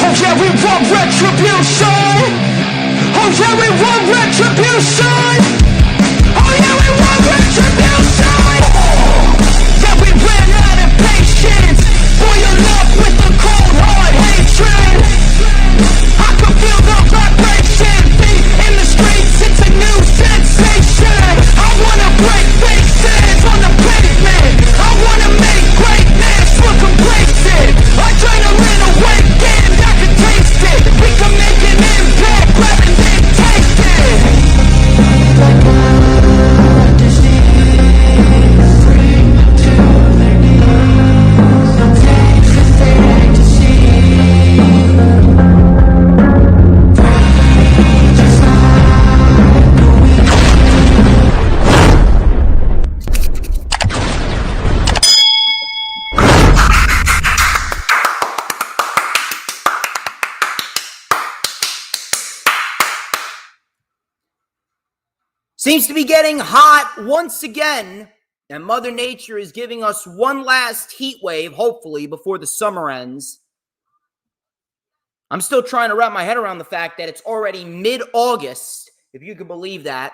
Oh yeah, we want retribution. Oh yeah, we want retribution. Oh yeah, we want retribution. Yeah, we ran out of patience. Boil up with the cold hard hatred. I can feel the vibration. Beat in the streets, it's a new sensation. I wanna break faces on the pavement. I wanna make greatness look complacent. Adrenaline awakened, I can taste it. We can make an impact, grab it and take it. Like a disease, bring to their knees. Takes a thing to see. Just like the weekend. Seems to be getting hot once again, and Mother Nature is giving us one last heat wave, hopefully, before the summer ends. I'm still trying to wrap my head around the fact that it's already mid-August, if you can believe that.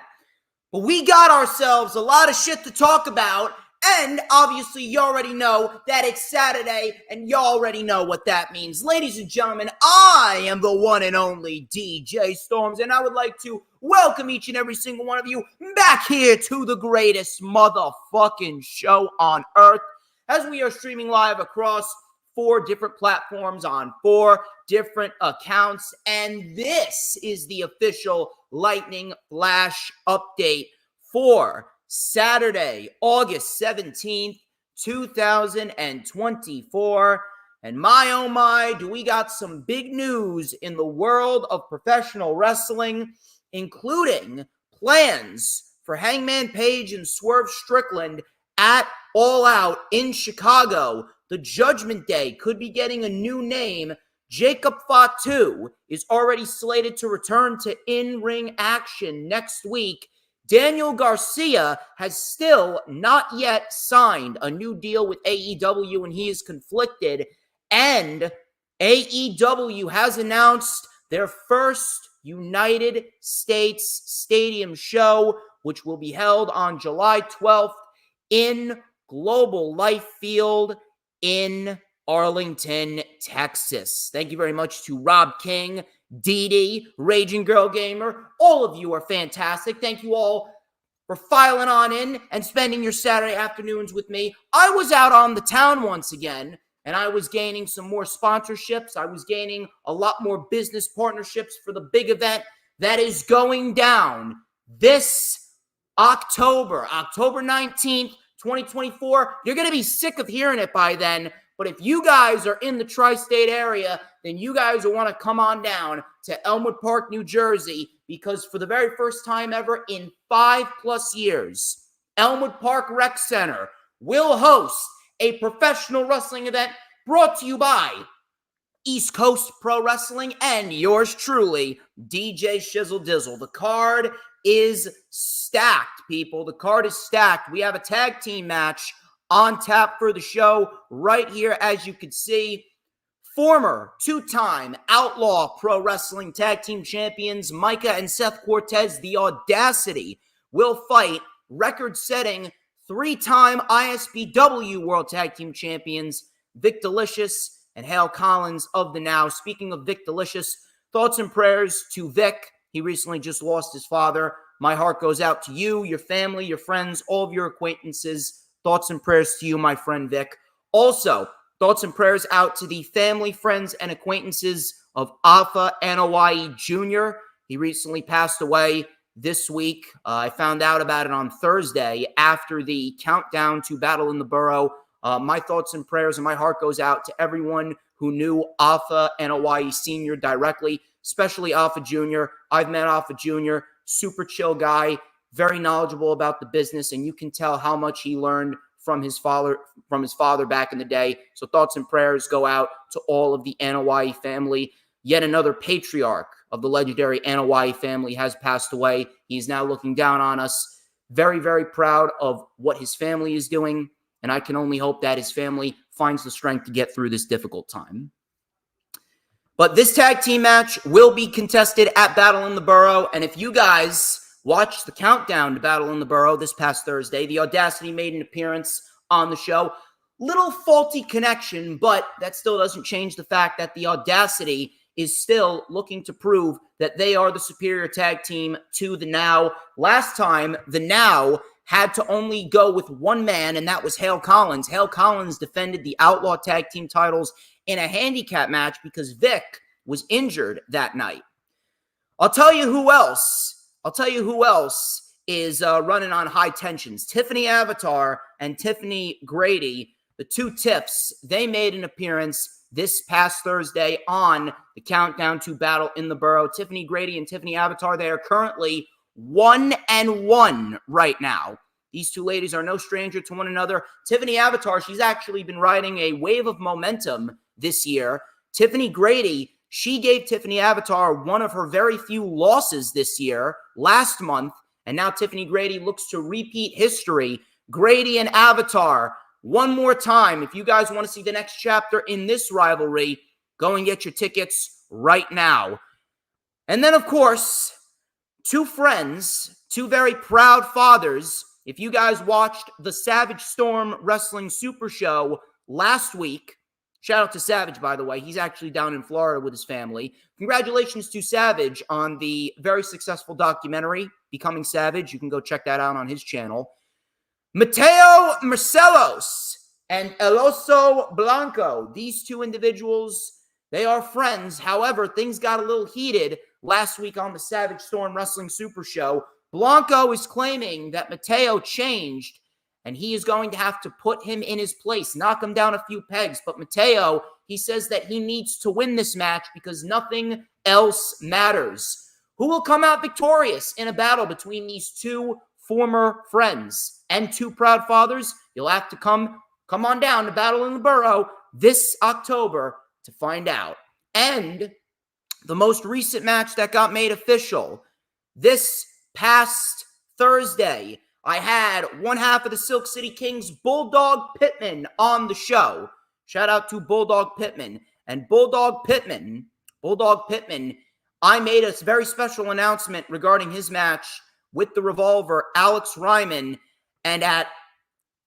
But we got ourselves a lot of shit to talk about, and obviously you already know that it's Saturday, and you already know what that means. Ladies and gentlemen, I am the one and only DJ Storms, and I would like to welcome each and every single one of you back here to the greatest motherfucking show on earth, as we are streaming live across 4 different platforms on 4 different accounts. And this is the official Lightning Flash update for Saturday, August 17th, 2024. And my, oh my, do we got some big news in the world of professional wrestling, including plans for Hangman Page and Swerve Strickland at All Out in Chicago. The Judgment Day could be getting a new name. Jacob Fatu is already slated to return to in-ring action next week. Daniel Garcia has still not yet signed a new deal with AEW, and he is conflicted. And AEW has announced their first United States Stadium show, which will be held on July 12th in Global Life Field in Arlington, Texas. Thank you very much to Rob King, Dee Dee, Raging Girl Gamer. All of you are fantastic. Thank you all for filing on in and spending your Saturday afternoons with me. I was out on the town once again, and I was gaining some more sponsorships. I was gaining a lot more business partnerships for the big event that is going down this October 19th, 2024. You're going to be sick of hearing it by then, but if you guys are in the tri-state area, then you guys will want to come on down to Elmwood Park, New Jersey, because for the very first time ever in 5+ years, Elmwood Park Rec Center will host a professional wrestling event brought to you by East Coast Pro Wrestling and yours truly, DJ Shizzle Dizzle. The card is stacked, people. The card is stacked. We have a tag team match on tap for the show right here, as you can see. Former 2-time Outlaw Pro Wrestling Tag Team Champions Micah and Seth Cortez, The Audacity, will fight record-setting 3-time ISPW World Tag Team Champions Vic Delicious and Hale Collins of the Now. Speaking of Vic Delicious, thoughts and prayers to Vic. He recently just lost his father. My heart goes out to you, your family, your friends, all of your acquaintances. Thoughts and prayers to you, my friend Vic. Also, thoughts and prayers out to the family, friends, and acquaintances of Alpha Anoa'i Jr. He recently passed away this week. I found out about it on Thursday after the countdown to Battle in the Borough. My thoughts and prayers and my heart goes out to everyone who knew Alpha Anoa'i Sr. directly, especially Alpha Jr. I've met Alpha Jr., super chill guy, very knowledgeable about the business, and you can tell how much he learned from his father back in the day. So thoughts and prayers go out to all of the Anoa'i family. Yet another patriarch of the legendary Anoa'i family has passed away. He's now looking down on us. Very, very proud of what his family is doing, and I can only hope that his family finds the strength to get through this difficult time. But this tag team match will be contested at Battle in the Borough. And if you guys watched the countdown to Battle in the Borough this past Thursday, the Audacity made an appearance on the show. Little faulty connection, but that still doesn't change the fact that the Audacity is still looking to prove that they are the superior tag team to the Now. Last time, the Now had to only go with one man, and that was Hale Collins. Hale Collins defended the Outlaw Tag Team titles in a handicap match because Vic was injured that night. I'll tell you who else is running on high tensions. Tiffany Avatar and Tiffany Grady, the two Tiffs, they made an appearance this past Thursday on the Countdown to Battle in the Borough. Tiffany Grady and Tiffany Avatar, they are currently 1-1 right now. These two ladies are no stranger to one another. Tiffany Avatar, she's actually been riding a wave of momentum this year. Tiffany Grady, she gave Tiffany Avatar one of her very few losses this year, last month, and now Tiffany Grady looks to repeat history. Grady and Avatar, one more time. If you guys want to see the next chapter in this rivalry, go and get your tickets right now. And then, of course, two friends, two very proud fathers. If you guys watched the Savage Storm Wrestling Super Show last week, shout out to Savage, by the way. He's actually down in Florida with his family. Congratulations to Savage on the very successful documentary, Becoming Savage. You can go check that out on his channel. Mateo Marcelos and El Oso Blanco. These two individuals, they are friends. However, things got a little heated last week on the Savage Storm Wrestling Super Show. Blanco is claiming that Mateo changed, and he is going to have to put him in his place, knock him down a few pegs. But Mateo, he says that he needs to win this match because nothing else matters. Who will come out victorious in a battle between these two former friends and two proud fathers? You'll have to come on down to Battle in the Borough this October to find out. And the most recent match that got made official this past Thursday, I had one half of the Silk City Kings, Bulldog Pittman, on the show. Shout out to Bulldog Pittman. And Bulldog Pittman, I made a very special announcement regarding his match with the Revolver, Alex Ryman, and at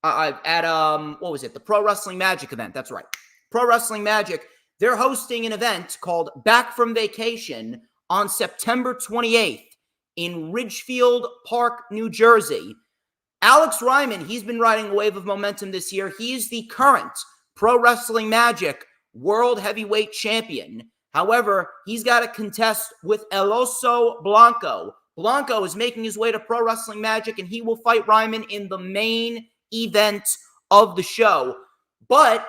what was it? The Pro Wrestling Magic event. That's right. Pro Wrestling Magic. They're hosting an event called Back from Vacation on September 28th in Ridgefield Park, New Jersey. Alex Ryman, he's been riding a wave of momentum this year. He is the current Pro Wrestling Magic World Heavyweight Champion. However, he's got to contest with El Oso Blanco. Blanco is making his way to Pro Wrestling Magic, and he will fight Ryman in the main event of the show. But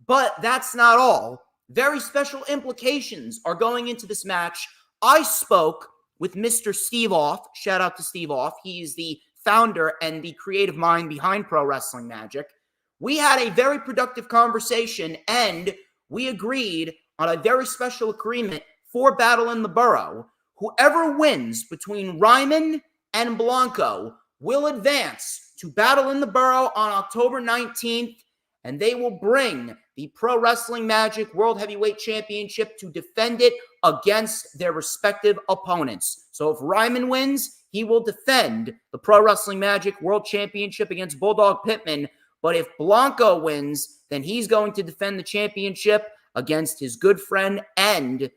that's not all. Very special implications are going into this match. I spoke with Mr. Steve Off. Shout out to Steve Off. He's the founder and the creative mind behind Pro Wrestling Magic. We had a very productive conversation, and we agreed on a very special agreement for Battle in the Borough. Whoever wins between Ryman and Blanco will advance to Battle in the Borough on October 19th, and they will bring the Pro Wrestling Magic World Heavyweight Championship to defend it against their respective opponents. So if Ryman wins, he will defend the Pro Wrestling Magic World Championship against Bulldog Pittman. But if Blanco wins, then he's going to defend the championship against his good friend and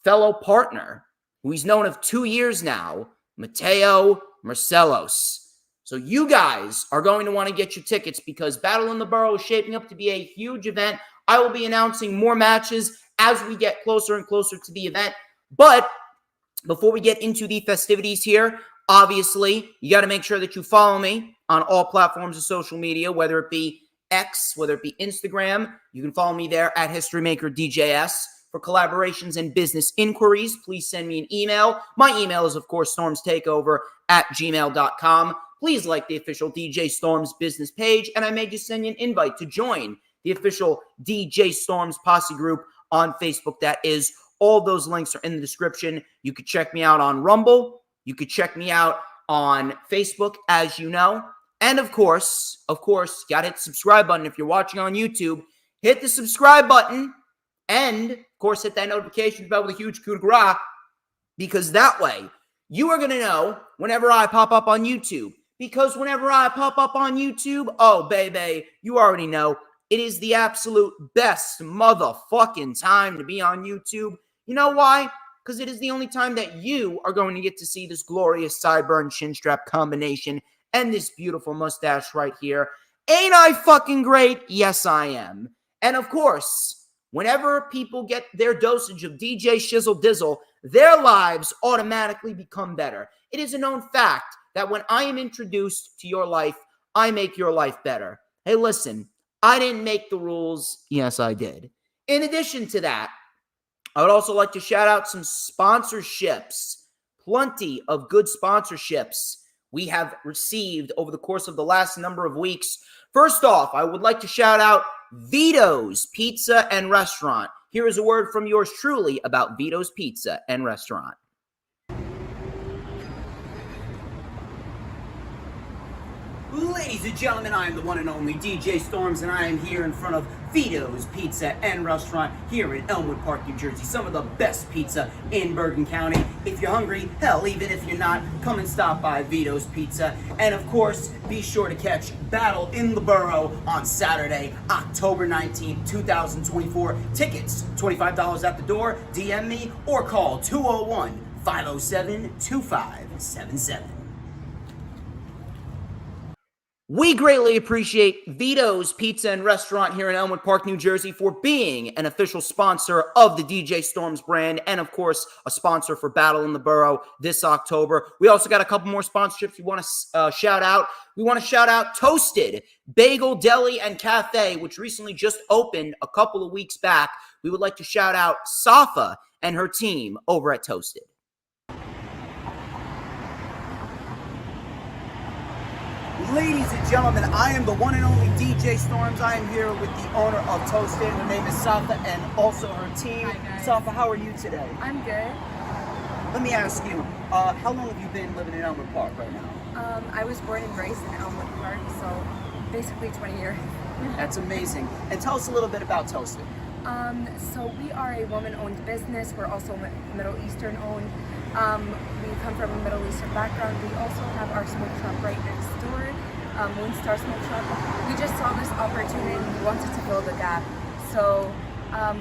fellow partner, who he's known of 2 years now, Mateo Marcelos. So you guys are going to want to get your tickets because Battle in the Borough is shaping up to be a huge event. I will be announcing more matches as we get closer and closer to the event. But before we get into the festivities here, obviously, you got to make sure that you follow me on all platforms of social media, whether it be X, whether it be Instagram. You can follow me there at HistoryMakerDJS. For collaborations and business inquiries, please send me an email. My email is, of course, StormsTakeOver@gmail.com. Please like the official DJ Storms business page, and I may just send you an invite to join the official DJ Storms Posse group on Facebook. That is, all those links are in the description. You could check me out on Rumble. You could check me out on Facebook, as you know. And of course, you got to hit the subscribe button if you're watching on YouTube. Hit the subscribe button and Of course, hit that notification bell with a huge coup de grace, because that way you are going to know whenever I pop up on YouTube. Because whenever I pop up on YouTube, oh, baby, you already know it is the absolute best motherfucking time to be on YouTube. You know why? Because it is the only time that you are going to get to see this glorious sideburn chin strap combination and this beautiful mustache right here. Ain't I fucking great? Yes, I am. And of course, whenever people get their dosage of DJ Shizzle Dizzle, their lives automatically become better. It is a known fact that when I am introduced to your life, I make your life better. Hey, listen, I didn't make the rules. Yes, I did. In addition to that, I would also like to shout out some sponsorships. Plenty of good sponsorships we have received over the course of the last number of weeks. First off, I would like to shout out Vito's Pizza and Restaurant. Here is a word from yours truly about Vito's Pizza and Restaurant. Ladies and gentlemen, I am the one and only DJ Storms, and I am here in front of Vito's Pizza and Restaurant here in Elmwood Park, New Jersey. Some of the best pizza in Bergen County. If you're hungry, hell, even if you're not, come and stop by Vito's Pizza. And of course, be sure to catch Battle in the Borough on Saturday, October 19th, 2024. Tickets, $25 at the door. DM me or call 201-507-2577. We greatly appreciate Vito's Pizza and Restaurant here in Elmwood Park, New Jersey for being an official sponsor of the DJ Storms brand and, of course, a sponsor for Battle in the Borough this October. We also got a couple more sponsorships we want to shout out. We want to shout out Toasted Bagel Deli and Cafe, which recently just opened a couple of weeks back. We would like to shout out Safa and her team over at Toasted. Ladies and gentlemen, I am the one and only DJ Storms. I am here with the owner of Toasted. Her name is Safa and also her team. Hi, guys. Safa, how are you today? I'm good. Let me ask you, how long have you been living in Elmwood Park right now? I was born and raised in Elmwood Park, so basically 20 years. That's amazing. And tell us a little bit about Toasted. So we are a woman-owned business. We're also Middle Eastern-owned. We come from a Middle Eastern background. We also have our smoke shop right next door, Moon Star Smoke Shop. We just saw this opportunity. We wanted to fill the gap. So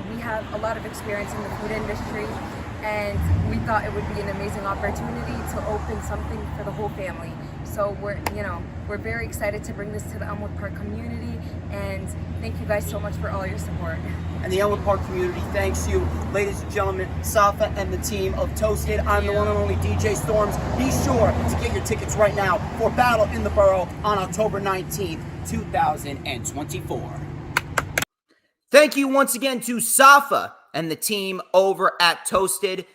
we have a lot of experience in the food industry, and we thought it would be an amazing opportunity to open something for the whole family. So we're very excited to bring this to the Elmwood Park community, and thank you guys so much for all your support. And the Elmwood Park community thanks you. Ladies and gentlemen, Safa and the team of Toasted. I'm the one and only DJ Storms. Be sure to get your tickets right now for Battle in the Borough on October 19th, 2024. Thank you once again to Safa and the team over at Toasted.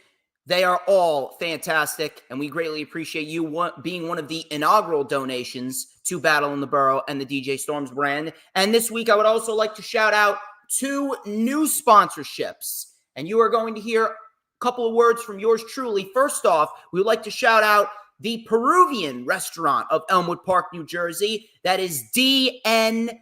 They are all fantastic, and we greatly appreciate you being one of the inaugural donations to Battle in the Borough and the DJ Storms brand. And this week, I would also like to shout out 2 new sponsorships, and you are going to hear a couple of words from yours truly. First off, we would like to shout out the Peruvian restaurant of Elmwood Park, New Jersey. That is DNN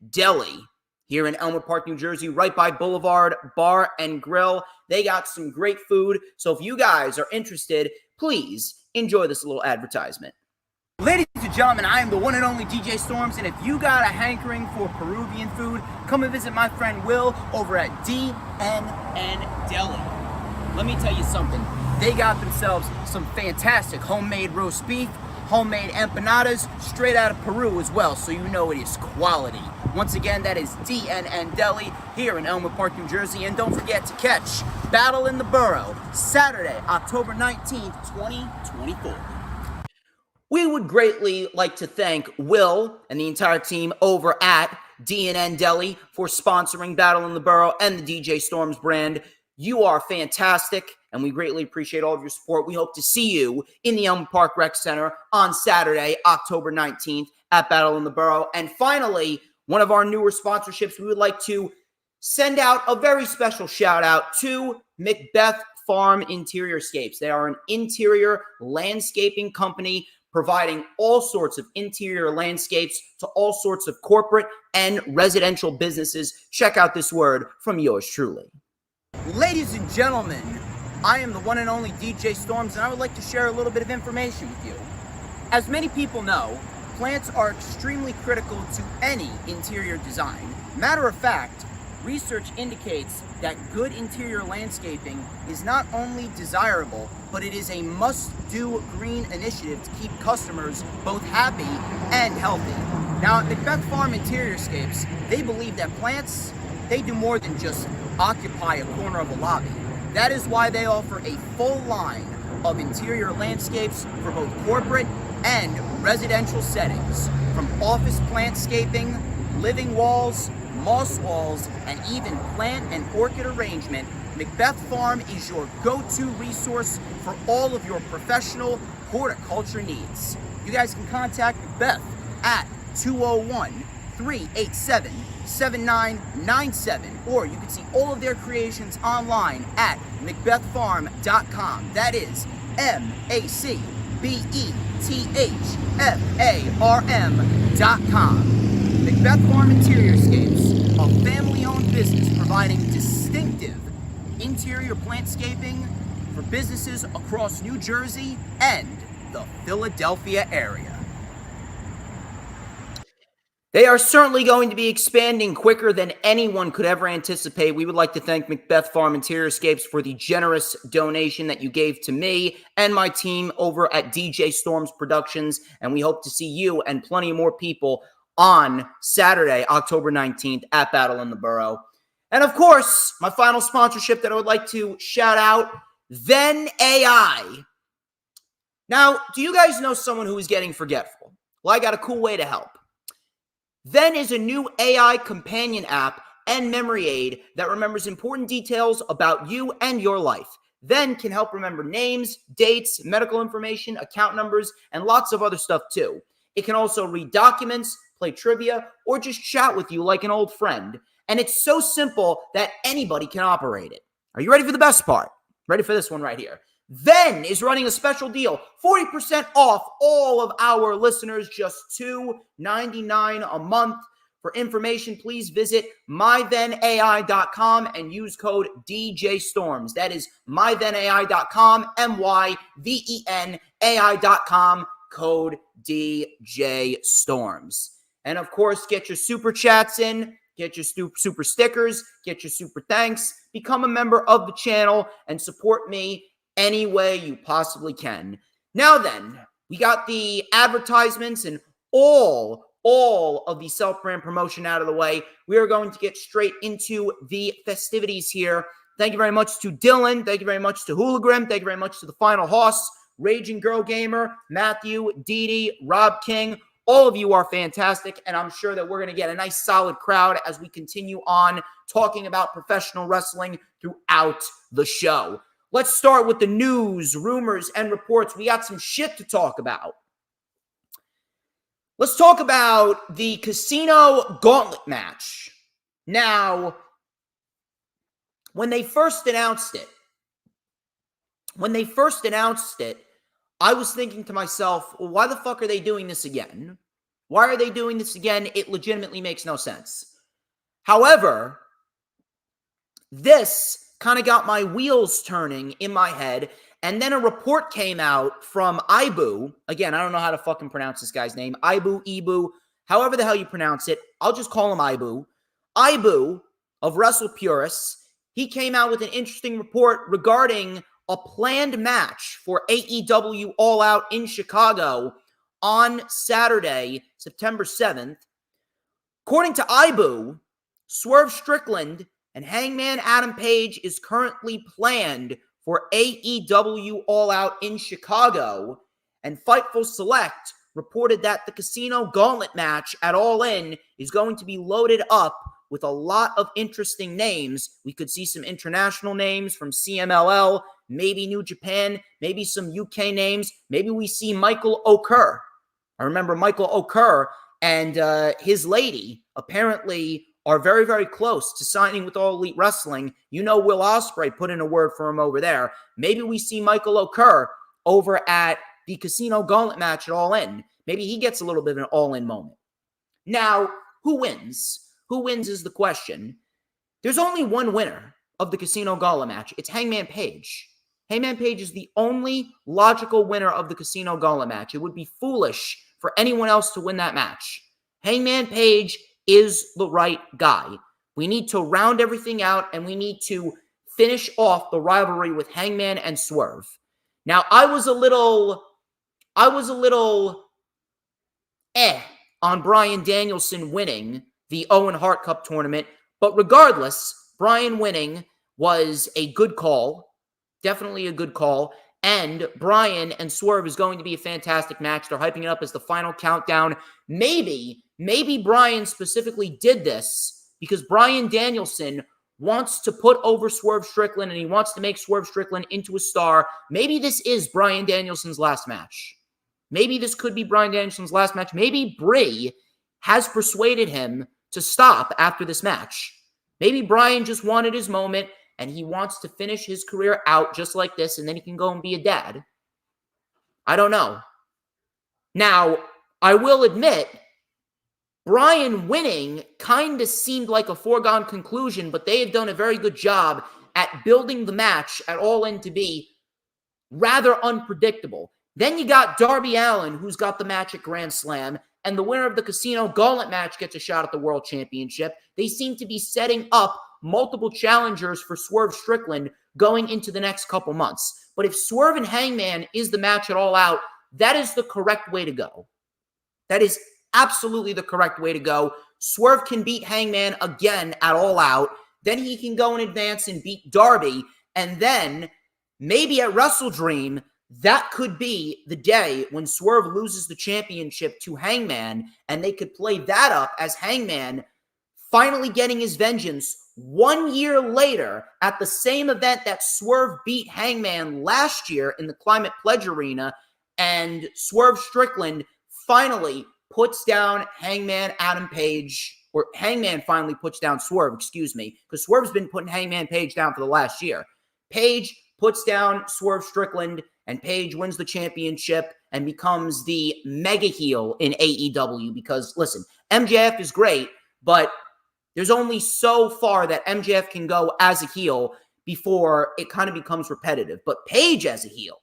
Deli here in Elmwood Park, New Jersey, right by Boulevard Bar and Grill. They got some great food, so if you guys are interested, please enjoy this little advertisement. Ladies and gentlemen, I am the one and only DJ Storms, and if you got a hankering for Peruvian food, come and visit my friend Will over at DNN Deli. Let me tell you something. They got themselves some fantastic homemade roast beef, homemade empanadas, straight out of Peru as well, so you know it is quality. Once again, that is DNN Deli here in Elmwood Park, New Jersey. And don't forget to catch Battle in the Borough, Saturday, October 19th, 2024. We would greatly like to thank Will and the entire team over at DNN Deli for sponsoring Battle in the Borough and the DJ Storms brand. You are fantastic, and we greatly appreciate all of your support. We hope to see you in the Elmwood Park Rec Center on Saturday, October 19th at Battle in the Borough. And finally, one of our newer sponsorships, we would like to send out a very special shout out to Macbeth Farm Interiorscapes. They are an interior landscaping company providing all sorts of interior landscapes to all sorts of corporate and residential businesses. Check out this word from yours truly. Ladies and gentlemen, I am the one and only DJ Storms, and I would like to share a little bit of information with you. As many people know, plants are extremely critical to any interior design. Matter of fact, research indicates that good interior landscaping is not only desirable, but it is a must-do green initiative to keep customers both happy and healthy. Now, at Macbeth Farm Interiorscapes, they believe that plants, they do more than just occupy a corner of a lobby. That is why they offer a full line of interior landscapes for both corporate and residential settings, from office plantscaping, living walls, moss walls, and even plant and orchid arrangement. Macbeth Farm is your go-to resource for all of your professional horticulture needs. You guys can contact Macbeth at 201-387-7997, or you can see all of their creations online at macbethfarm.com. That is MacBethFarm.com. Macbeth Farm Interiorscapes, a family-owned business providing distinctive interior plantscaping for businesses across New Jersey and the Philadelphia area. They are certainly going to be expanding quicker than anyone could ever anticipate. We would like to thank Macbeth Farm Interiorscapes for the generous donation that you gave to me and my team over at DJ Storms Productions, and we hope to see you and plenty more people on Saturday, October 19th at Battle in the Borough. And of course, my final sponsorship that I would like to shout out, Then AI. Now, do you guys know someone who is getting forgetful? Well, I got a cool way to help. Then is a new AI companion app and memory aid that remembers important details about you and your life. Then can help remember names, dates, medical information, account numbers, and lots of other stuff too. It can also read documents, play trivia, or just chat with you like an old friend. And it's so simple that anybody can operate it. Are you ready for the best part? Ready for this one right here. Then is running a special deal, 40% off all of our listeners, just $2.99 a month. For information, please visit mythenai.com and use code DJStorms. That is mythenai.com, myvenai.com, code DJStorms. And of course, get your super chats in, get your super stickers, get your super thanks, become a member of the channel, and support me any way you possibly can. Now then, we got the advertisements and all of the self-brand promotion out of the way. We are going to get straight into the festivities here. Thank you very much to Dylan. Thank you very much to Hooligram. Thank you very much to the Final Hoss, Raging Girl Gamer, Matthew, Dee Dee, Rob King. All of you are fantastic, and I'm sure that we're going to get a nice solid crowd as we continue on talking about professional wrestling throughout the show. Let's start with the news, rumors, and reports. We got some shit to talk about. Let's talk about the Casino Gauntlet match. Now, when they first announced it, I was thinking to myself, well, why the fuck are they doing this again? Why are they doing this again? It legitimately makes no sense. However, this kind of got my wheels turning in my head, and then a report came out from Ibu. Again, I don't know how to fucking pronounce this guy's name. Ibu, however the hell you pronounce it. I'll just call him Ibu. Ibu of Wrestle Purists, he came out with an interesting report regarding a planned match for AEW All Out in Chicago on Saturday, September 7th. According to Ibu, Swerve Strickland and Hangman Adam Page is currently planned for AEW All Out in Chicago, and Fightful Select reported that the Casino Gauntlet match at All In is going to be loaded up with a lot of interesting names. We could see some international names from CMLL, maybe New Japan, maybe some UK names. Maybe we see Michael Okur. I remember Michael Okur and his lady apparently are very, very close to signing with All Elite Wrestling. You know, Will Ospreay put in a word for him over there. Maybe we see Michael Okur over at the Casino Gauntlet match at All In. Maybe he gets a little bit of an All In moment. Now, who wins? Who wins is the question. There's only one winner of the Casino Gauntlet match. It's Hangman Page. Hangman Page is the only logical winner of the Casino Gauntlet match. It would be foolish for anyone else to win that match. Hangman Page is the right guy. We need to round everything out, and we need to finish off the rivalry with Hangman and Swerve. Now, I was a little on Bryan Danielson winning the Owen Hart Cup tournament, but regardless, Bryan winning was a good call. Definitely a good call. And Bryan and Swerve is going to be a fantastic match. They're hyping it up as the final countdown. Maybe Bryan specifically did this because Bryan Danielson wants to put over Swerve Strickland and he wants to make Swerve Strickland into a star. Maybe this is Bryan Danielson's last match. Maybe this could be Bryan Danielson's last match. Maybe Brie has persuaded him to stop after this match. Maybe Bryan just wanted his moment and he wants to finish his career out just like this, and then he can go and be a dad. I don't know. Now, I will admit, Bryan winning kind of seemed like a foregone conclusion, but they have done a very good job at building the match at All In to be rather unpredictable. Then you got Darby Allin, who's got the match at Grand Slam, and the winner of the Casino Gauntlet match gets a shot at the World Championship. They seem to be setting up multiple challengers for Swerve Strickland going into the next couple months. But if Swerve and Hangman is the match at All Out, that is the correct way to go. That is absolutely the correct way to go. Swerve can beat Hangman again at All Out. Then he can go in advance and beat Darby. And then maybe at Wrestle Dream, that could be the day when Swerve loses the championship to Hangman, and they could play that up as Hangman finally getting his vengeance 1 year later at the same event that Swerve beat Hangman last year in the Climate Pledge Arena, and Swerve Strickland finally puts down Hangman Adam Page, or Hangman finally puts down Swerve, because Swerve's been putting Hangman Page down for the last year. Page puts down Swerve Strickland, and Page wins the championship and becomes the mega heel in AEW because, listen, MJF is great, but there's only so far that MJF can go as a heel before it kind of becomes repetitive. But Page as a heel,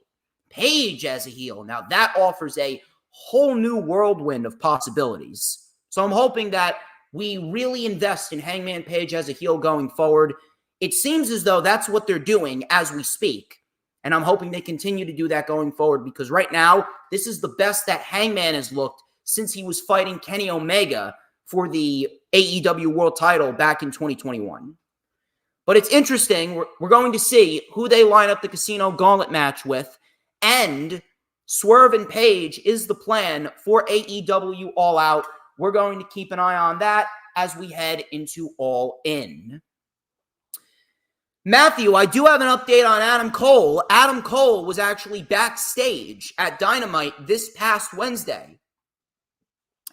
now that offers a whole new whirlwind of possibilities. So I'm hoping that we really invest in Hangman Page as a heel going forward. It seems as though that's what they're doing as we speak. And I'm hoping they continue to do that going forward because right now, this is the best that Hangman has looked since he was fighting Kenny Omega for the AEW World title back in 2021. But it's interesting. We're going to see who they line up the Casino Gauntlet match with. And Swerve and Page is the plan for AEW All Out. We're going to keep an eye on that as we head into All In. Matthew, I do have an update on Adam Cole. Adam Cole was actually backstage at Dynamite this past Wednesday.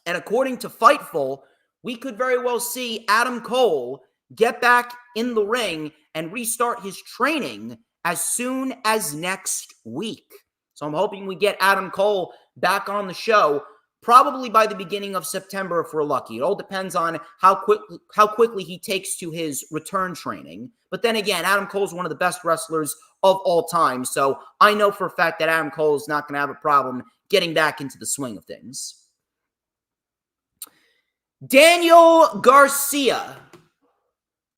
And according to Fightful, we could very well see Adam Cole get back in the ring and restart his training as soon as next week. So I'm hoping we get Adam Cole back on the show probably by the beginning of September if we're lucky. It all depends on how quickly he takes to his return training. But then again, Adam Cole's one of the best wrestlers of all time. So I know for a fact that Adam Cole is not going to have a problem getting back into the swing of things. Daniel Garcia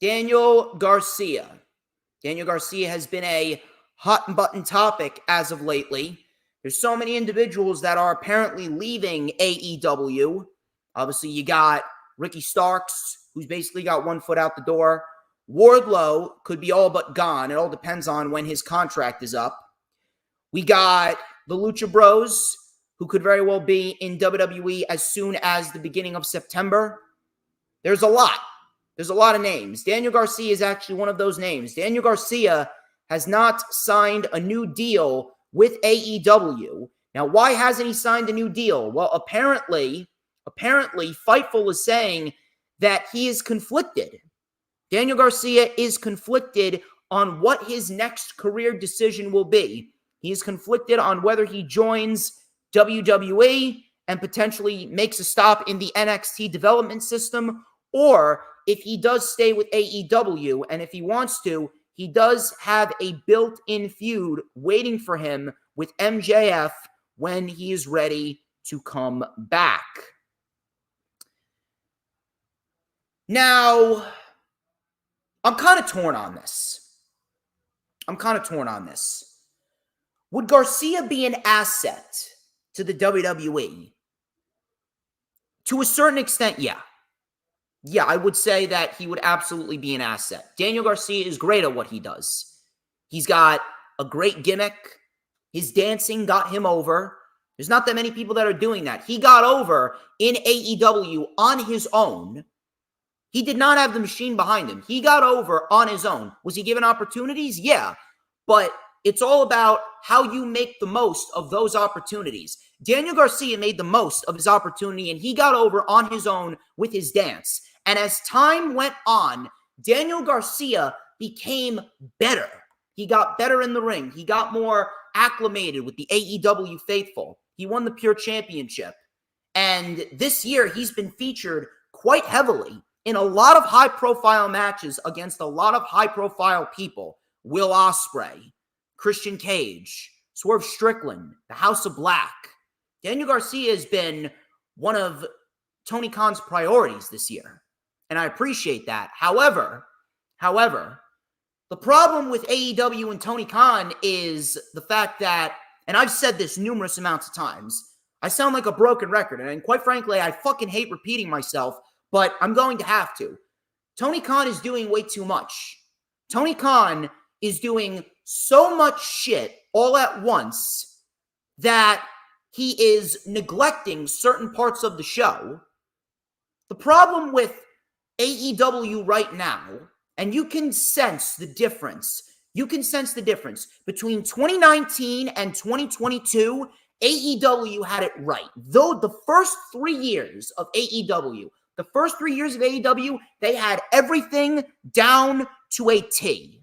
has been a hot button topic as of lately. There's so many individuals that are apparently leaving AEW. Obviously, you got Ricky Starks, who's basically got one foot out the door. Wardlow could be all but gone. It all depends on when his contract is up. We got the Lucha Bros, who could very well be in WWE as soon as the beginning of September. There's a lot. There's a lot of names. Daniel Garcia is actually one of those names. Daniel Garcia has not signed a new deal with AEW. Now, why hasn't he signed a new deal? Well, apparently, Fightful is saying that he is conflicted. Daniel Garcia is conflicted on what his next career decision will be. He is conflicted on whether he joins WWE and potentially makes a stop in the NXT development system, or if he does stay with AEW, and if he wants to, he does have a built-in feud waiting for him with MJF when he is ready to come back. Now, I'm kind of torn on this. Would Garcia be an asset to the WWE? To a certain extent, yeah. Yeah, I would say that he would absolutely be an asset. Daniel Garcia is great at what he does. He's got a great gimmick. His dancing got him over. There's not that many people that are doing that. He got over in AEW on his own. He did not have the machine behind him. He got over on his own. Was he given opportunities? Yeah. But it's all about how you make the most of those opportunities. Daniel Garcia made the most of his opportunity, and he got over on his own with his dance. And as time went on, Daniel Garcia became better. He got better in the ring. He got more acclimated with the AEW faithful. He won the Pure Championship. And this year, he's been featured quite heavily in a lot of high-profile matches against a lot of high-profile people. Will Ospreay, Christian Cage, Swerve Strickland, the House of Black. Daniel Garcia has been one of Tony Khan's priorities this year, and I appreciate that. However, the problem with AEW and Tony Khan is the fact that, and I've said this numerous amounts of times, I sound like a broken record, and quite frankly, I fucking hate repeating myself, but I'm going to have to. Tony Khan is doing way too much. Tony Khan is doing so much shit all at once that he is neglecting certain parts of the show. The problem with AEW right now, and you can sense the difference. You can sense the difference between 2019 and 2022. AEW had it right. Though the first 3 years of AEW, they had everything down to a T.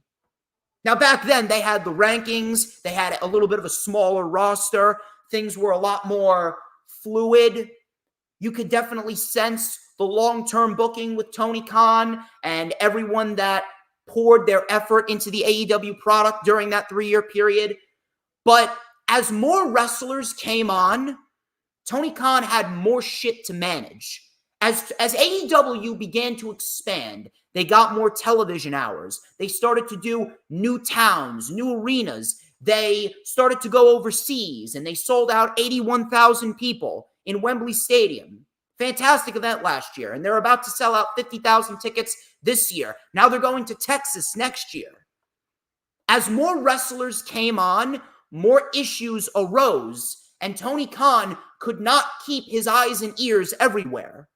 Now, back then, they had the rankings. They had a little bit of a smaller roster. Things were a lot more fluid. You could definitely sense the long-term booking with Tony Khan and everyone that poured their effort into the AEW product during that 3-year period. But as more wrestlers came on, Tony Khan had more shit to manage. As AEW began to expand, they got more television hours. They started to do new towns, new arenas. They started to go overseas, and they sold out 81,000 people in Wembley Stadium. Fantastic event last year, and they're about to sell out 50,000 tickets this year. Now they're going to Texas next year. As more wrestlers came on, more issues arose, and Tony Khan could not keep his eyes and ears everywhere.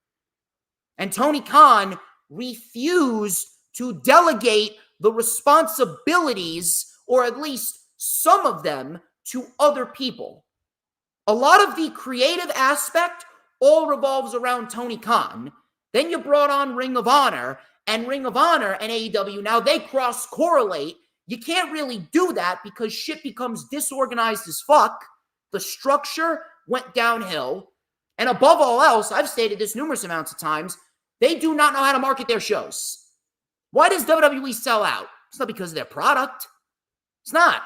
And Tony Khan refused to delegate the responsibilities, or at least some of them, to other people. A lot of the creative aspect all revolves around Tony Khan. Then you brought on Ring of Honor, and AEW, now they cross-correlate. You can't really do that because shit becomes disorganized as fuck. The structure went downhill. And above all else, I've stated this numerous amounts of times, they do not know how to market their shows. Why does WWE sell out? It's not because of their product. It's not.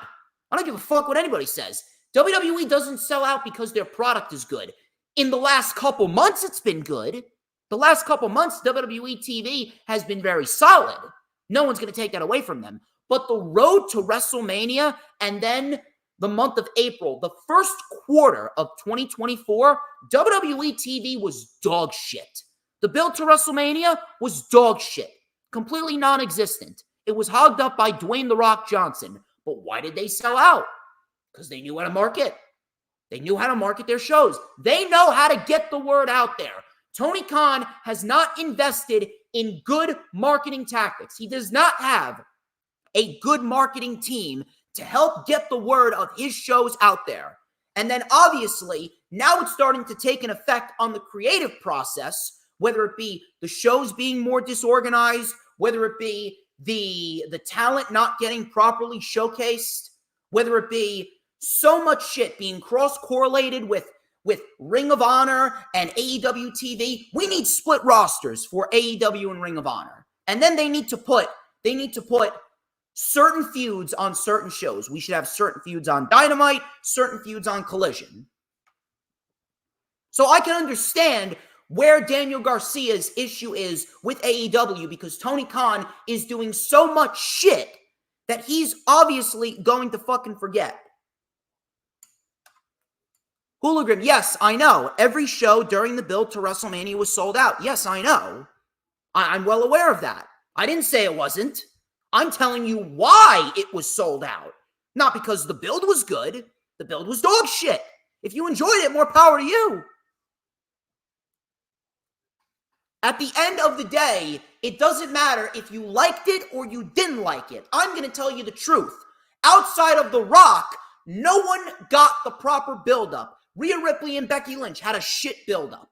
I don't give a fuck what anybody says. WWE doesn't sell out because their product is good. In the last couple months, it's been good. The last couple months, WWE TV has been very solid. No one's going to take that away from them. But the road to WrestleMania and then the month of April, the first quarter of 2024, WWE TV was dog shit. The build to WrestleMania was dog shit. Completely non-existent. It was hogged up by Dwayne "The Rock" Johnson. But why did they sell out? Because they knew how to market. They knew how to market their shows. They know how to get the word out there. Tony Khan has not invested in good marketing tactics. He does not have a good marketing team to help get the word of his shows out there. And then obviously, now it's starting to take an effect on the creative process, whether it be the shows being more disorganized, whether it be the talent not getting properly showcased, whether it be so much shit being cross-correlated with with Ring of Honor and AEW TV. We need split rosters for AEW and Ring of Honor. And then they need to put certain feuds on certain shows. We should have certain feuds on Dynamite, certain feuds on Collision. So I can understand where Daniel Garcia's issue is with AEW, because Tony Khan is doing so much shit that he's obviously going to fucking forget. Hooligan, yes, I know. Every show during the build to WrestleMania was sold out. Yes, I know. I'm well aware of that. I didn't say it wasn't. I'm telling you why it was sold out. Not because the build was good. The build was dog shit. If you enjoyed it, more power to you. At the end of the day, it doesn't matter if you liked it or you didn't like it. I'm going to tell you the truth. Outside of The Rock, no one got the proper build-up. Rhea Ripley and Becky Lynch had a shit build-up.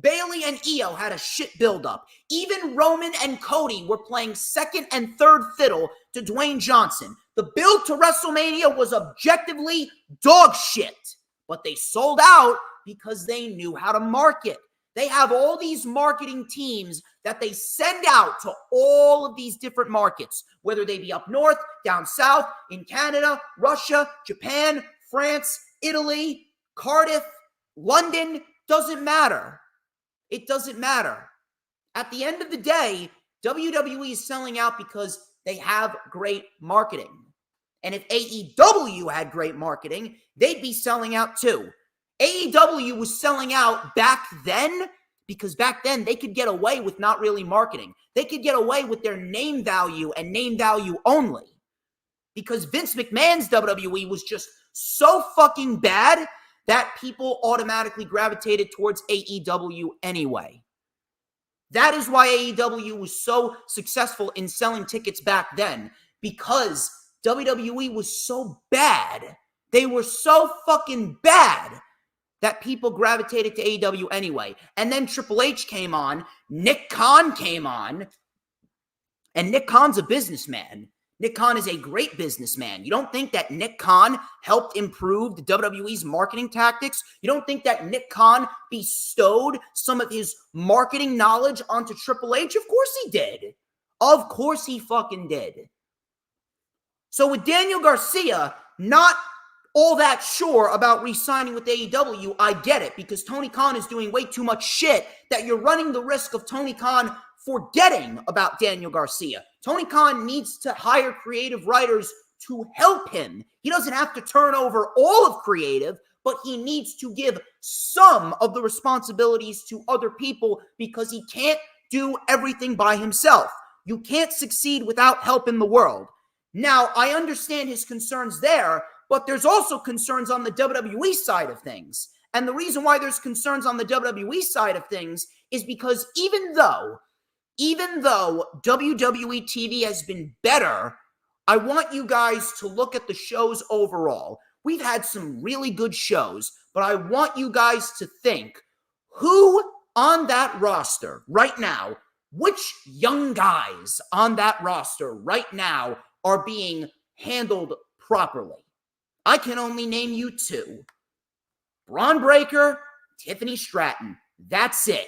Bayley and Io had a shit build-up. Even Roman and Cody were playing second and third fiddle to Dwayne Johnson. The build to WrestleMania was objectively dog shit. But they sold out because they knew how to market. They have all these marketing teams that they send out to all of these different markets, whether they be up north, down south, in Canada, Russia, Japan, France, Italy, Cardiff, London. Doesn't matter. It doesn't matter. At the end of the day, WWE is selling out because they have great marketing. And if AEW had great marketing, they'd be selling out too. AEW was selling out back then because back then they could get away with not really marketing. They could get away with their name value and name value only. Because Vince McMahon's WWE was just so fucking bad that people automatically gravitated towards AEW anyway. That is why AEW was so successful in selling tickets back then, because WWE was so bad. They were so fucking bad that people gravitated to AEW anyway. And then Triple H came on, Nick Khan came on, and Nick Khan's a businessman. Nick Khan is a great businessman. You don't think that Nick Khan helped improve the WWE's marketing tactics? You don't think that Nick Khan bestowed some of his marketing knowledge onto Triple H? Of course he did. Of course he fucking did. So with Daniel Garcia not all that sure about re-signing with AEW, I get it, because Tony Khan is doing way too much shit that you're running the risk of Tony Khan forgetting about Daniel Garcia. Tony Khan needs to hire creative writers to help him. He doesn't have to turn over all of creative, but he needs to give some of the responsibilities to other people because he can't do everything by himself. You can't succeed without help in the world. Now, I understand his concerns there, but there's also concerns on the WWE side of things. And the reason why there's concerns on the WWE side of things is because even though WWE TV has been better, I want you guys to look at the shows overall. We've had some really good shows, but I want you guys to think, who on that roster right now, which young guys on that roster right now are being handled properly? I can only name you two. Braun Breaker, Tiffany Stratton. That's it.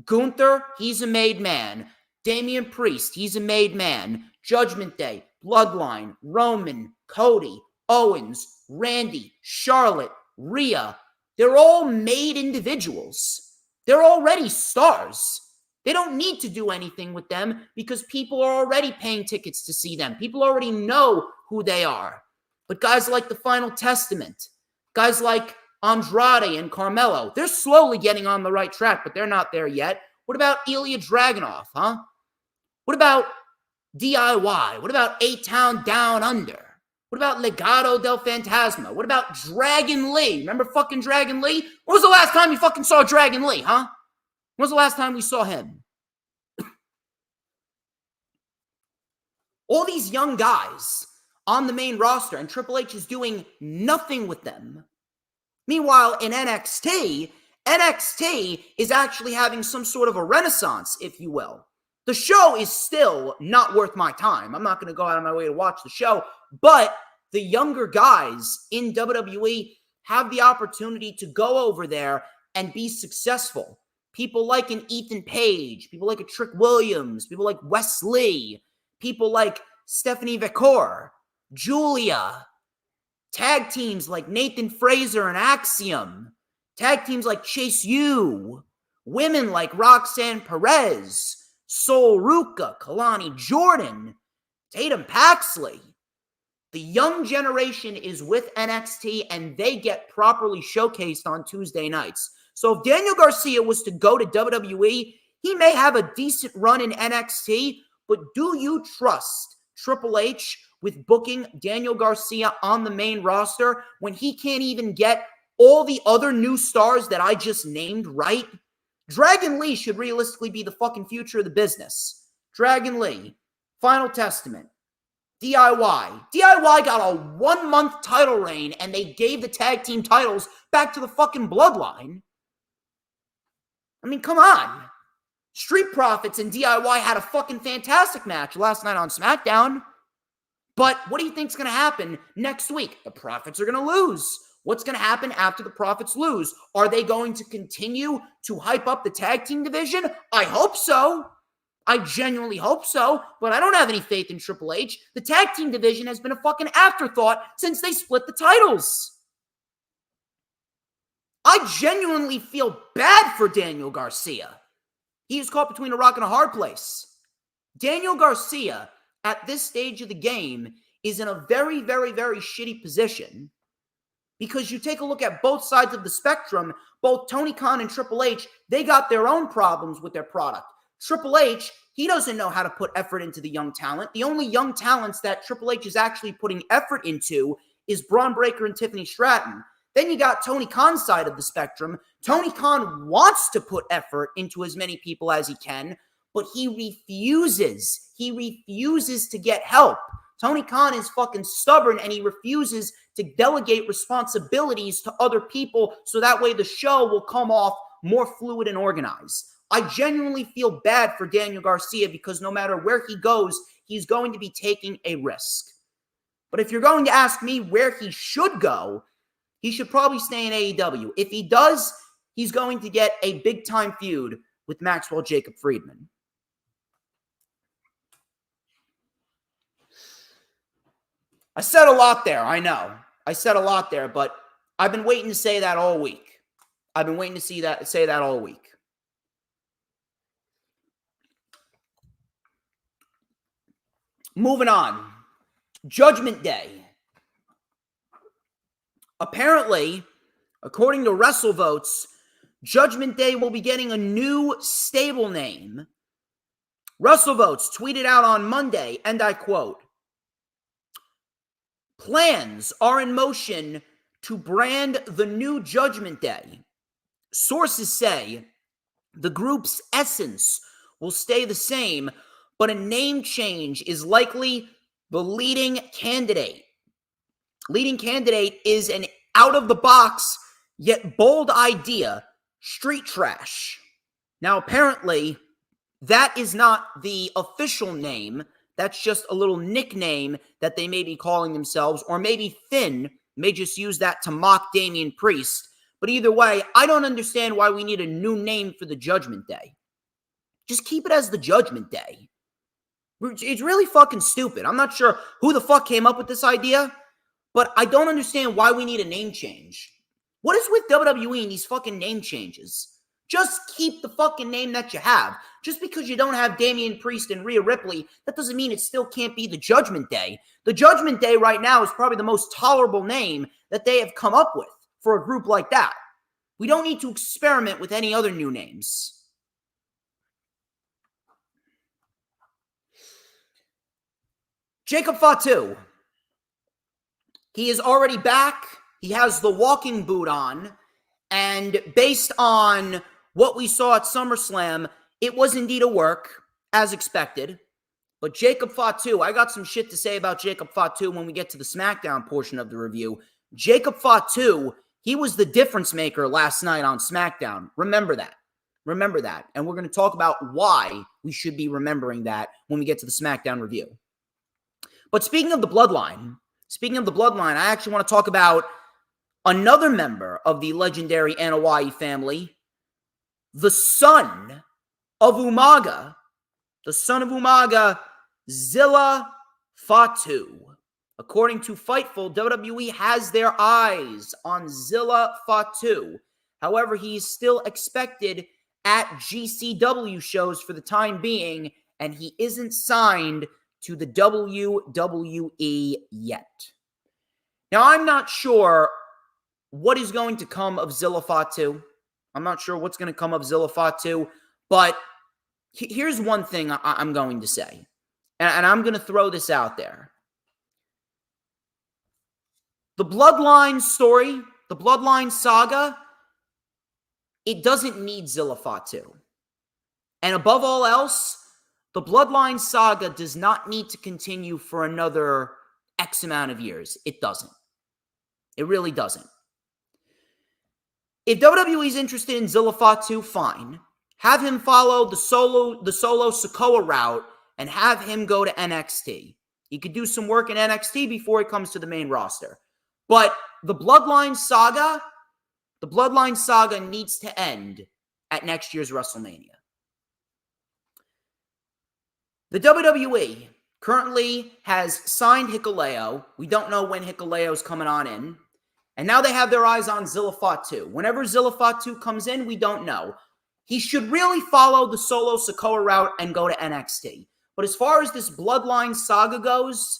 Gunther, he's a made man. Damian Priest, he's a made man. Judgment Day, Bloodline, Roman, Cody, Owens, Randy, Charlotte, Rhea. They're all made individuals. They're already stars. They don't need to do anything with them because people are already paying tickets to see them. People already know who they are. But guys like The Final Testament, guys like Andrade and Carmelo, they're slowly getting on the right track, but they're not there yet. What about Ilya Dragunov, huh? What about DIY? What about A-Town Down Under? What about Legado del Fantasma? What about Dragon Lee? Remember fucking Dragon Lee? When was the last time you fucking saw Dragon Lee, huh? When was the last time we saw him? All these young guys on the main roster, and Triple H is doing nothing with them. Meanwhile, in NXT is actually having some sort of a renaissance, if you will. The show is still not worth my time. I'm not going to go out of my way to watch the show, but the younger guys in WWE have the opportunity to go over there and be successful. People like an Ethan Page, people like a Trick Williams, people like Wes Lee, people like Stephanie Vekor, Julia, tag teams like Nathan Fraser and Axiom, tag teams like Chase U, women like Roxanne Perez, Sol Ruka, Kalani Jordan, Tatum Paxley. The young generation is with NXT, and they get properly showcased on Tuesday nights. So if Daniel Garcia was to go to WWE, he may have a decent run in NXT, but do you trust Triple H with booking Daniel Garcia on the main roster when he can't even get all the other new stars that I just named right? Dragon Lee should realistically be the fucking future of the business. Dragon Lee, Final Testament, DIY. DIY got a 1-month title reign, and they gave the tag team titles back to the fucking Bloodline. I mean, come on. Street Profits and DIY had a fucking fantastic match last night on SmackDown. But what do you think's going to happen next week? The Profits are going to lose. What's going to happen after the Profits lose? Are they going to continue to hype up the tag team division? I hope so. I genuinely hope so, but I don't have any faith in Triple H. The tag team division has been a fucking afterthought since they split the titles. I genuinely feel bad for Daniel Garcia. He is caught between a rock and a hard place. Daniel Garcia, at this stage of the game, is in a very, very, very shitty position because you take a look at both sides of the spectrum, both Tony Khan and Triple H, they got their own problems with their product. Triple H, he doesn't know how to put effort into the young talent. The only young talents that Triple H is actually putting effort into is Braun Breaker and Tiffany Stratton. Then you got Tony Khan's side of the spectrum. Tony Khan wants to put effort into as many people as he can, but he refuses. He refuses to get help. Tony Khan is fucking stubborn, and he refuses to delegate responsibilities to other people so that way the show will come off more fluid and organized. I genuinely feel bad for Daniel Garcia because no matter where he goes, he's going to be taking a risk. But if you're going to ask me where he should go, he should probably stay in AEW. If he does, he's going to get a big-time feud with Maxwell Jacob Friedman. I said a lot there, I know. I said a lot there, but I've been waiting to say that all week. I've been waiting to say that all week. Moving on. Judgment Day. Apparently, according to WrestleVotes, Judgment Day will be getting a new stable name. WrestleVotes tweeted out on Monday, and I quote, "Plans are in motion to brand the new Judgment Day. Sources say the group's essence will stay the same, but a name change is likely the leading candidate. Leading candidate is an out-of-the-box yet bold idea, Street Trash. Now, apparently, that is not the official name. That's just a little nickname that they may be calling themselves, or maybe Finn may just use that to mock Damian Priest. But either way, I don't understand why we need a new name for the Judgment Day. Just keep it as the Judgment Day. It's really fucking stupid. I'm not sure who the fuck came up with this idea, but I don't understand why we need a name change. What is with WWE and these fucking name changes? Just keep the fucking name that you have. Just because you don't have Damian Priest and Rhea Ripley, that doesn't mean it still can't be the Judgment Day. The Judgment Day right now is probably the most tolerable name that they have come up with for a group like that. We don't need to experiment with any other new names. Jacob Fatu. He is already back. He has the walking boot on. And based on what we saw at SummerSlam, it was indeed a work, as expected. But Jacob Fatu, I got some shit to say about Jacob Fatu when we get to the SmackDown portion of the review. Jacob Fatu, he was the difference maker last night on SmackDown. Remember that. Remember that. And we're going to talk about why we should be remembering that when we get to the SmackDown review. But speaking of the Bloodline, I actually want to talk about another member of the legendary Anoa'i family, the son of Umaga, Zilla Fatu. According to Fightful, WWE has their eyes on Zilla Fatu. However, he's still expected at GCW shows for the time being, and he isn't signed to the WWE yet. Now, I'm not sure what is going to come of Zilla Fatu. I'm not sure what's going to come of Zilla Fatu, but here's one thing I'm going to say, and I'm going to throw this out there. The Bloodline story, the Bloodline saga, it doesn't need Zilla Fatu. And above all else, the Bloodline saga does not need to continue for another X amount of years. It doesn't. It really doesn't. If WWE is interested in Zilla Fatu, fine. Have him follow the solo Sikoa route and have him go to NXT. He could do some work in NXT before he comes to the main roster. But the Bloodline saga needs to end at next year's WrestleMania. The WWE currently has signed Hikuleo. We don't know when Hikuleo's coming on in. And now they have their eyes on Zilla Fatu. Whenever Zilla Fatu comes in, we don't know. He should really follow the solo Sikoa route and go to NXT. But as far as this Bloodline saga goes,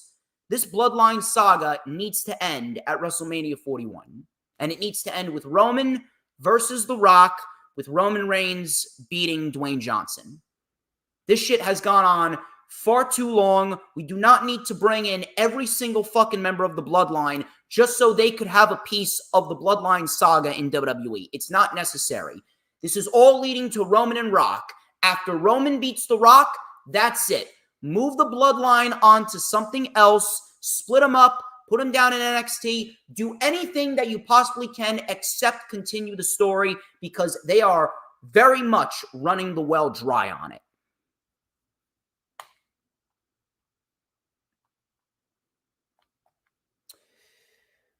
this Bloodline saga needs to end at WrestleMania 41. And it needs to end with Roman versus The Rock, with Roman Reigns beating Dwayne Johnson. This shit has gone on far too long. We do not need to bring in every single fucking member of the Bloodline just so they could have a piece of the Bloodline saga in WWE. It's not necessary. This is all leading to Roman and Rock. After Roman beats The Rock, that's it. Move the Bloodline on to something else, split them up, put them down in NXT, do anything that you possibly can except continue the story because they are very much running the well dry on it.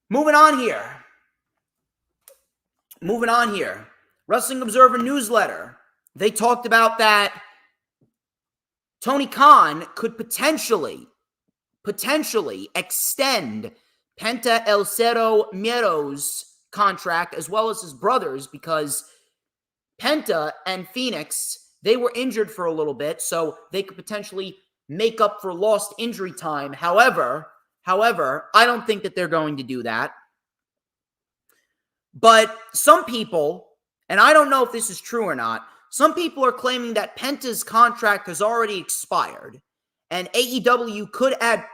Moving on here. Wrestling Observer newsletter. They talked about that Tony Khan could potentially extend Penta El Cero Miedo's contract as well as his brother's because Penta and Phoenix, they were injured for a little bit, so they could potentially make up for lost injury time. However, I don't think that they're going to do that. But some people, and I don't know if this is true or not, some people are claiming that Penta's contract has already expired and AEW could add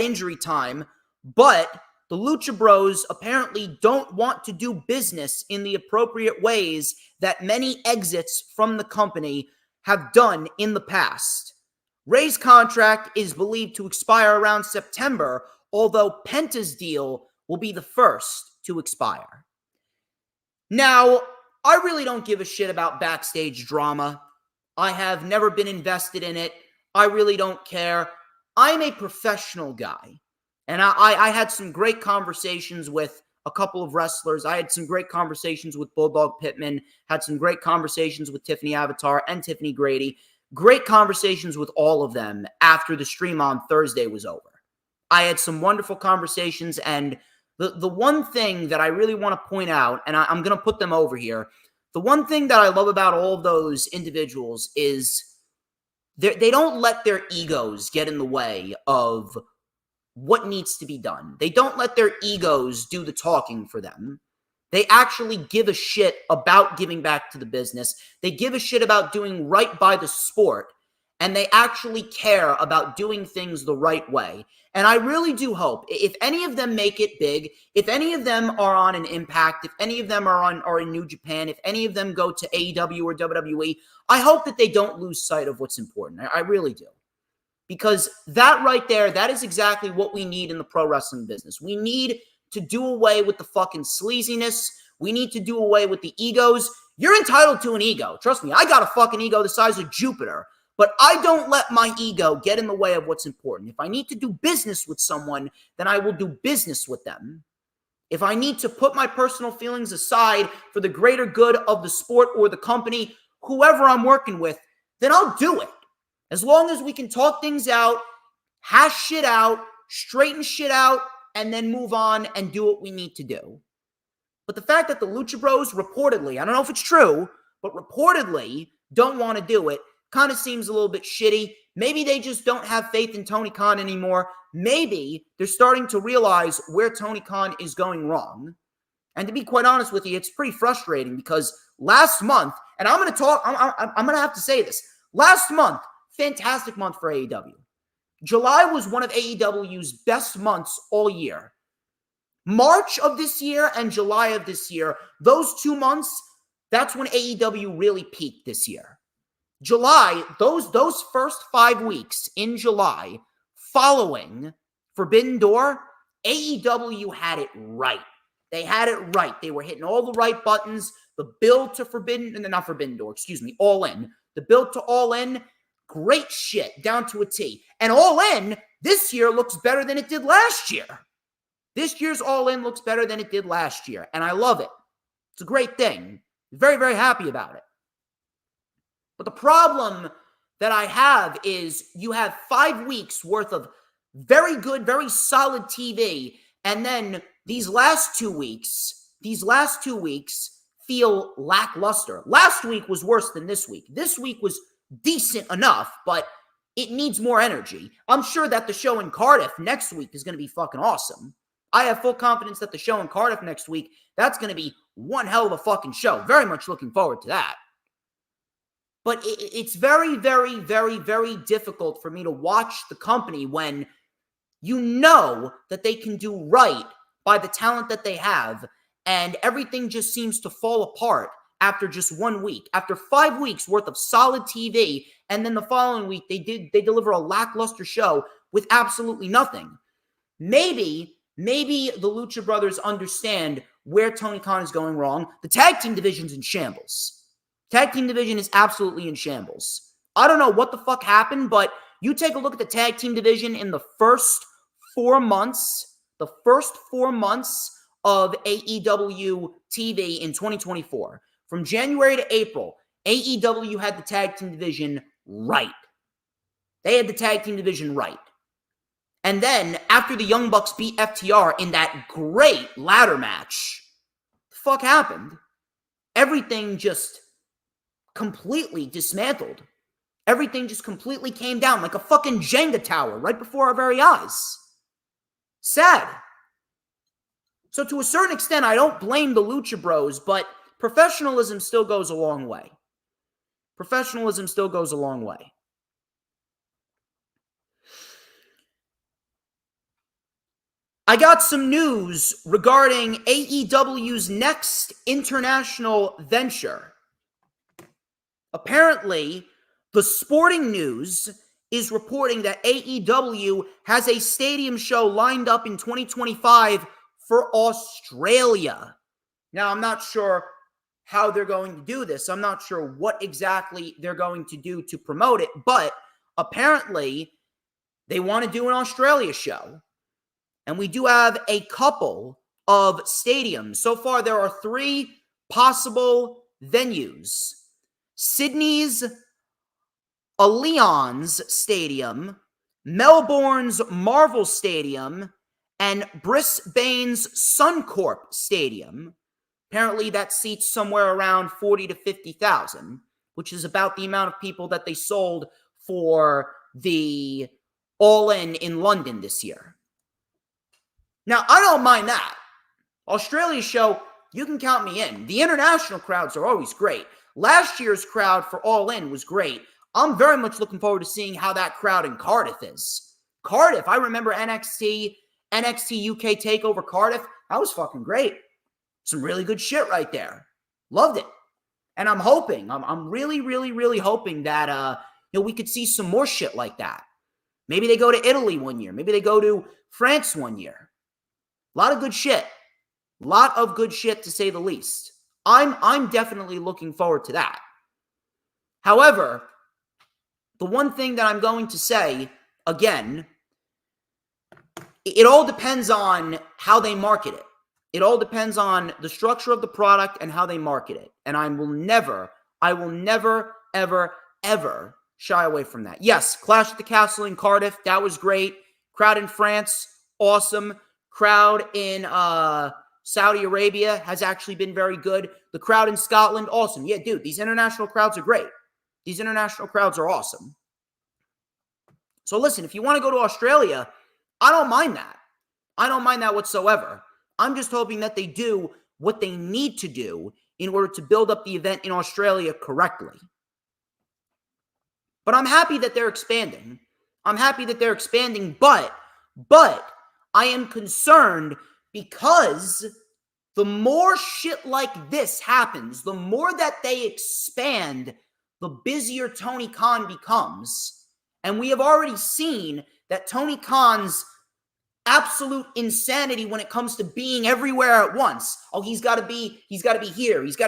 injury time, but the Lucha Bros apparently don't want to do business in the appropriate ways that many exits from the company have done in the past. Ray's contract is believed to expire around September, although Penta's deal will be the first to expire. Now, I really don't give a shit about backstage drama. I have never been invested in it. I really don't care. I'm a professional guy. And I had some great conversations with a couple of wrestlers. I had some great conversations with Bulldog Pittman, had some great conversations with Tiffany Avatar and Tiffany Grady. Great conversations with all of them after the stream on Thursday was over. I had some wonderful conversations, and the one thing that I really want to point out, and I'm going to put them over here, the one thing that I love about all of those individuals is they don't let their egos get in the way of what needs to be done. They don't let their egos do the talking for them. They actually give a shit about giving back to the business. They give a shit about doing right by the sport. And they actually care about doing things the right way. And I really do hope, if any of them make it big, if any of them are on an Impact, if any of them are in New Japan, if any of them go to AEW or WWE, I hope that they don't lose sight of what's important. I really do. Because that right there, that is exactly what we need in the pro wrestling business. We need to do away with the fucking sleaziness. We need to do away with the egos. You're entitled to an ego. Trust me, I got a fucking ego the size of Jupiter. But I don't let my ego get in the way of what's important. If I need to do business with someone, then I will do business with them. if I need to put my personal feelings aside for the greater good of the sport or the company, whoever I'm working with, then I'll do it. As long as we can talk things out, hash shit out, straighten shit out, and then move on and do what we need to do. But the fact that the Lucha Bros reportedly, I don't know if it's true, but reportedly don't want to do it kind of seems a little bit shitty. Maybe they just don't have faith in Tony Khan anymore. Maybe they're starting to realize where Tony Khan is going wrong. And to be quite honest with you, it's pretty frustrating because last month, and I'm going to have to say this. Last month, fantastic month for AEW. July was one of AEW's best months all year. March of this year and July of this year, those 2 months, that's when AEW really peaked this year. July, those first 5 weeks in July following Forbidden Door, AEW had it right. They had it right. They were hitting all the right buttons. The build to not Forbidden Door, All In. The build to All In, great shit, down to a T. And All In this year looks better than it did last year. This year's All In looks better than it did last year, and I love it. It's a great thing. Very, very happy about it. But the problem that I have is you have 5 weeks worth of very good, very solid TV, and then these last 2 weeks feel lackluster. Last week was worse than this week. This week was decent enough, but it needs more energy. I'm sure that the show in Cardiff next week is going to be fucking awesome. I have full confidence that the show in Cardiff next week, that's going to be one hell of a fucking show. Very much looking forward to that. But it's very, very, very, very difficult for me to watch the company when you know that they can do right by the talent that they have, and everything just seems to fall apart after just 1 week. After 5 weeks worth of solid TV, and then the following week they deliver a lackluster show with absolutely nothing. Maybe the Lucha Brothers understand where Tony Khan is going wrong. The tag team division's in shambles. Tag team division is absolutely in shambles. I don't know what the fuck happened, but you take a look at the tag team division in the first 4 months, of AEW TV in 2024. From January to April, AEW had the tag team division right. They had the tag team division right. And then, after the Young Bucks beat FTR in that great ladder match, the fuck happened? Everything just completely dismantled. Everything just completely came down like a fucking Jenga tower right before our very eyes. Sad. So to a certain extent, I don't blame the Lucha Bros, but professionalism still goes a long way. Professionalism still goes a long way. I got some news regarding AEW's next international venture. Apparently, the Sporting News is reporting that AEW has a stadium show lined up in 2025 for Australia. Now, I'm not sure how they're going to do this. I'm not sure what exactly they're going to do to promote it, but apparently they want to do an Australia show. And we do have a couple of stadiums. So far, there are 3 possible venues. Sydney's Allianz Stadium, Melbourne's Marvel Stadium, and Brisbane's Suncorp Stadium. Apparently, that seats somewhere around 40 to 50,000, which is about the amount of people that they sold for the All-In in London this year. Now, I don't mind that. Australia show, you can count me in. The international crowds are always great. Last year's crowd for All In was great. I'm very much looking forward to seeing how that crowd in Cardiff is. Cardiff, I remember NXT UK TakeOver Cardiff. That was fucking great. Some really good shit right there. Loved it. And I'm hoping, I'm really, really, really hoping that we could see some more shit like that. Maybe they go to Italy one year. Maybe they go to France one year. A lot of good shit. A lot of good shit, to say the least. I'm definitely looking forward to that. However, the one thing that I'm going to say, again, it all depends on how they market it. It all depends on the structure of the product and how they market it. And I will never, ever, ever shy away from that. Yes, Clash at the Castle in Cardiff, that was great. Crowd in France, awesome. Crowd in Saudi Arabia has actually been very good. The crowd in Scotland, awesome. Yeah, dude, these international crowds are great. These international crowds are awesome. So listen, if you want to go to Australia, I don't mind that. I don't mind that whatsoever. I'm just hoping that they do what they need to do in order to build up the event in Australia correctly. But I'm happy that they're expanding. But I am concerned because the more shit like this happens, the more that they expand, the busier Tony Khan becomes. And we have already seen that Tony Khan's absolute insanity when it comes to being everywhere at once. Oh, he's got to be here, he's got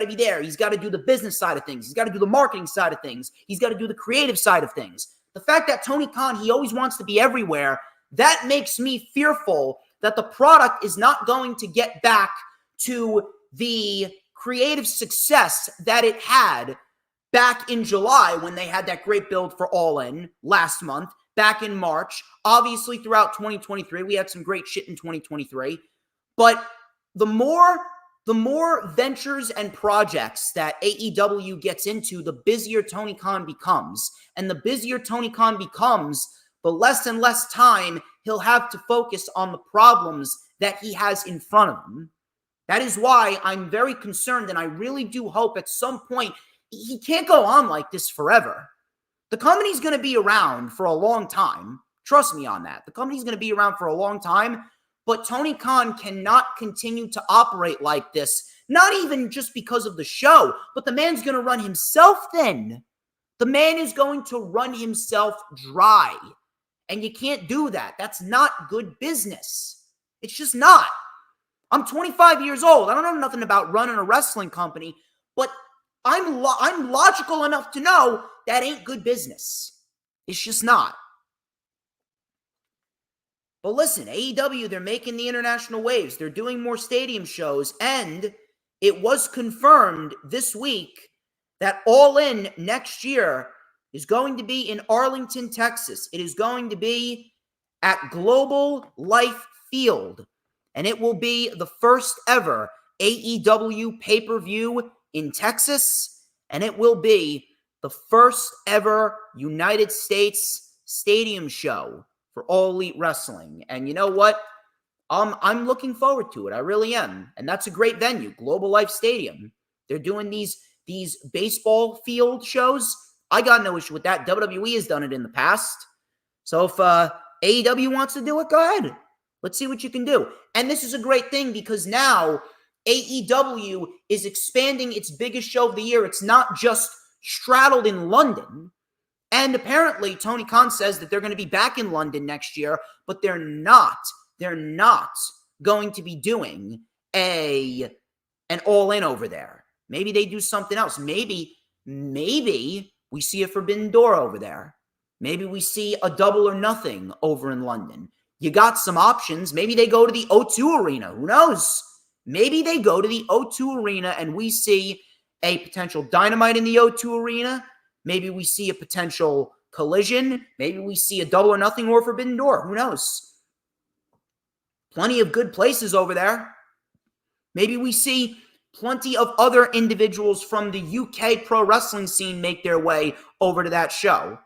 to be there, he's got to do the business side of things, he's got to do the marketing side of things, he's got to do the creative side of things. The fact that Tony Khan, he always wants to be everywhere, that makes me fearful that the product is not going to get back to the creative success that it had back in July when they had that great build for All In last month. Back in March, obviously throughout 2023, we had some great shit in 2023. But the more ventures and projects that AEW gets into, the busier Tony Khan becomes. And the busier Tony Khan becomes, the less and less time he'll have to focus on the problems that he has in front of him. That is why I'm very concerned, and I really do hope at some point, he can't go on like this forever. The company's going to be around for a long time. Trust me on that. The company's going to be around for a long time, but Tony Khan cannot continue to operate like this, not even just because of the show, but the man's going to run himself thin. The man is going to run himself dry, and you can't do that. That's not good business. It's just not. I'm 25 years old. I don't know nothing about running a wrestling company, but I'm logical enough to know that ain't good business. It's just not. But listen, AEW, they're making the international waves. They're doing more stadium shows, and it was confirmed this week that All In next year is going to be in Arlington, Texas. It is going to be at Global Life Field, and it will be the first ever AEW pay-per-view in Texas, and it will be the first ever United States stadium show for All Elite Wrestling. And you know what? I'm looking forward to it. I really am. And that's a great venue, Global Life Stadium. They're doing these baseball field shows. I got no issue with that. WWE has done it in the past. So if AEW wants to do it, go ahead. Let's see what you can do. And this is a great thing because now AEW is expanding its biggest show of the year. It's not just straddled in London. And apparently Tony Khan says that they're going to be back in London next year, but they're not going to be doing an All In over there. Maybe they do something else. Maybe we see a Forbidden Door over there. Maybe we see a Double or Nothing over in London. You got some options. Maybe they go to the O2 Arena. Who knows? Maybe they go to the O2 Arena and we see a potential Dynamite in the O2 Arena. Maybe we see a potential Collision. Maybe we see a Double or Nothing or Forbidden Door. Who knows? Plenty of good places over there. Maybe we see plenty of other individuals from the UK pro wrestling scene make their way over to that show.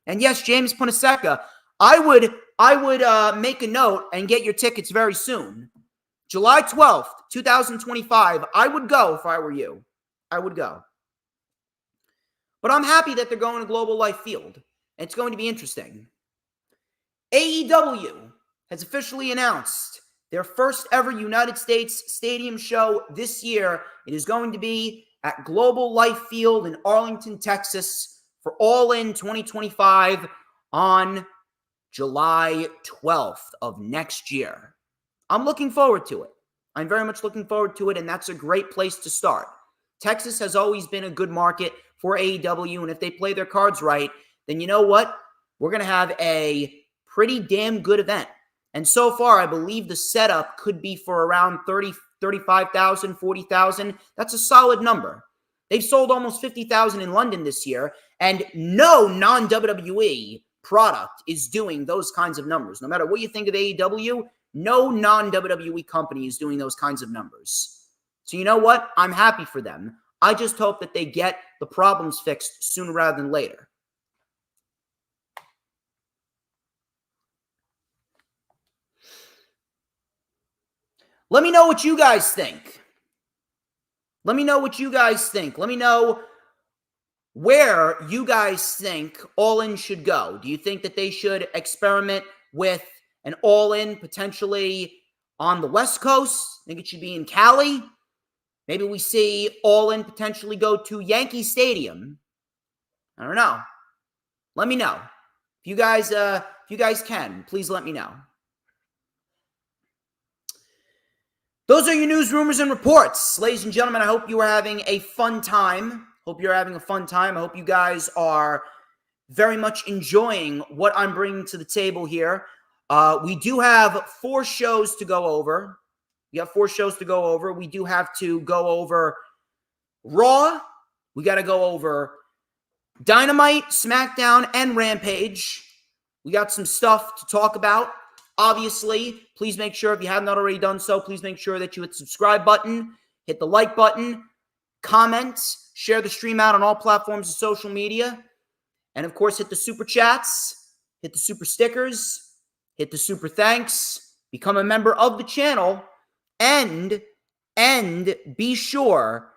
And yes, James Punaseca, I would make a note and get your tickets very soon. July 12th, 2025, I would go if I were you. I would go. But I'm happy that they're going to Global Life Field. It's going to be interesting. AEW has officially announced their first ever United States stadium show this year. It is going to be at Global Life Field in Arlington, Texas for All In 2025 on July 12th of next year. I'm looking forward to it. I'm very much looking forward to it, and that's a great place to start. Texas has always been a good market for AEW, and if they play their cards right, then you know what? We're going to have a pretty damn good event. And so far, I believe the setup could be for around 35,000, 40,000. That's a solid number. They've sold almost 50,000 in London this year, and no non-WWE product is doing those kinds of numbers. No matter what you think of AEW, no non-WWE company is doing those kinds of numbers. So you know what? I'm happy for them. I just hope that they get the problems fixed sooner rather than later. Let me know what you guys think. Let me know what you guys think. Let me know where you guys think All In should go. Do you think that they should experiment with an All In potentially on the West Coast? Think it should be in Cali? Maybe we see All In potentially go to Yankee Stadium. I don't know. Let me know. If you guys can, please let me know. Those are your news, rumors, and reports. Ladies and gentlemen, I hope you are having a fun time. I hope you guys are very much enjoying what I'm bringing to the table here. We do have 4 shows to go over. We do have to go over Raw. We got to go over Dynamite, SmackDown, and Rampage. We got some stuff to talk about. Obviously, please make sure, if you have not already done so, please make sure that you hit the subscribe button, hit the like button, comment, share the stream out on all platforms of social media, and of course, hit the super chats, hit the super stickers, hit the super thanks, become a member of the channel, and be sure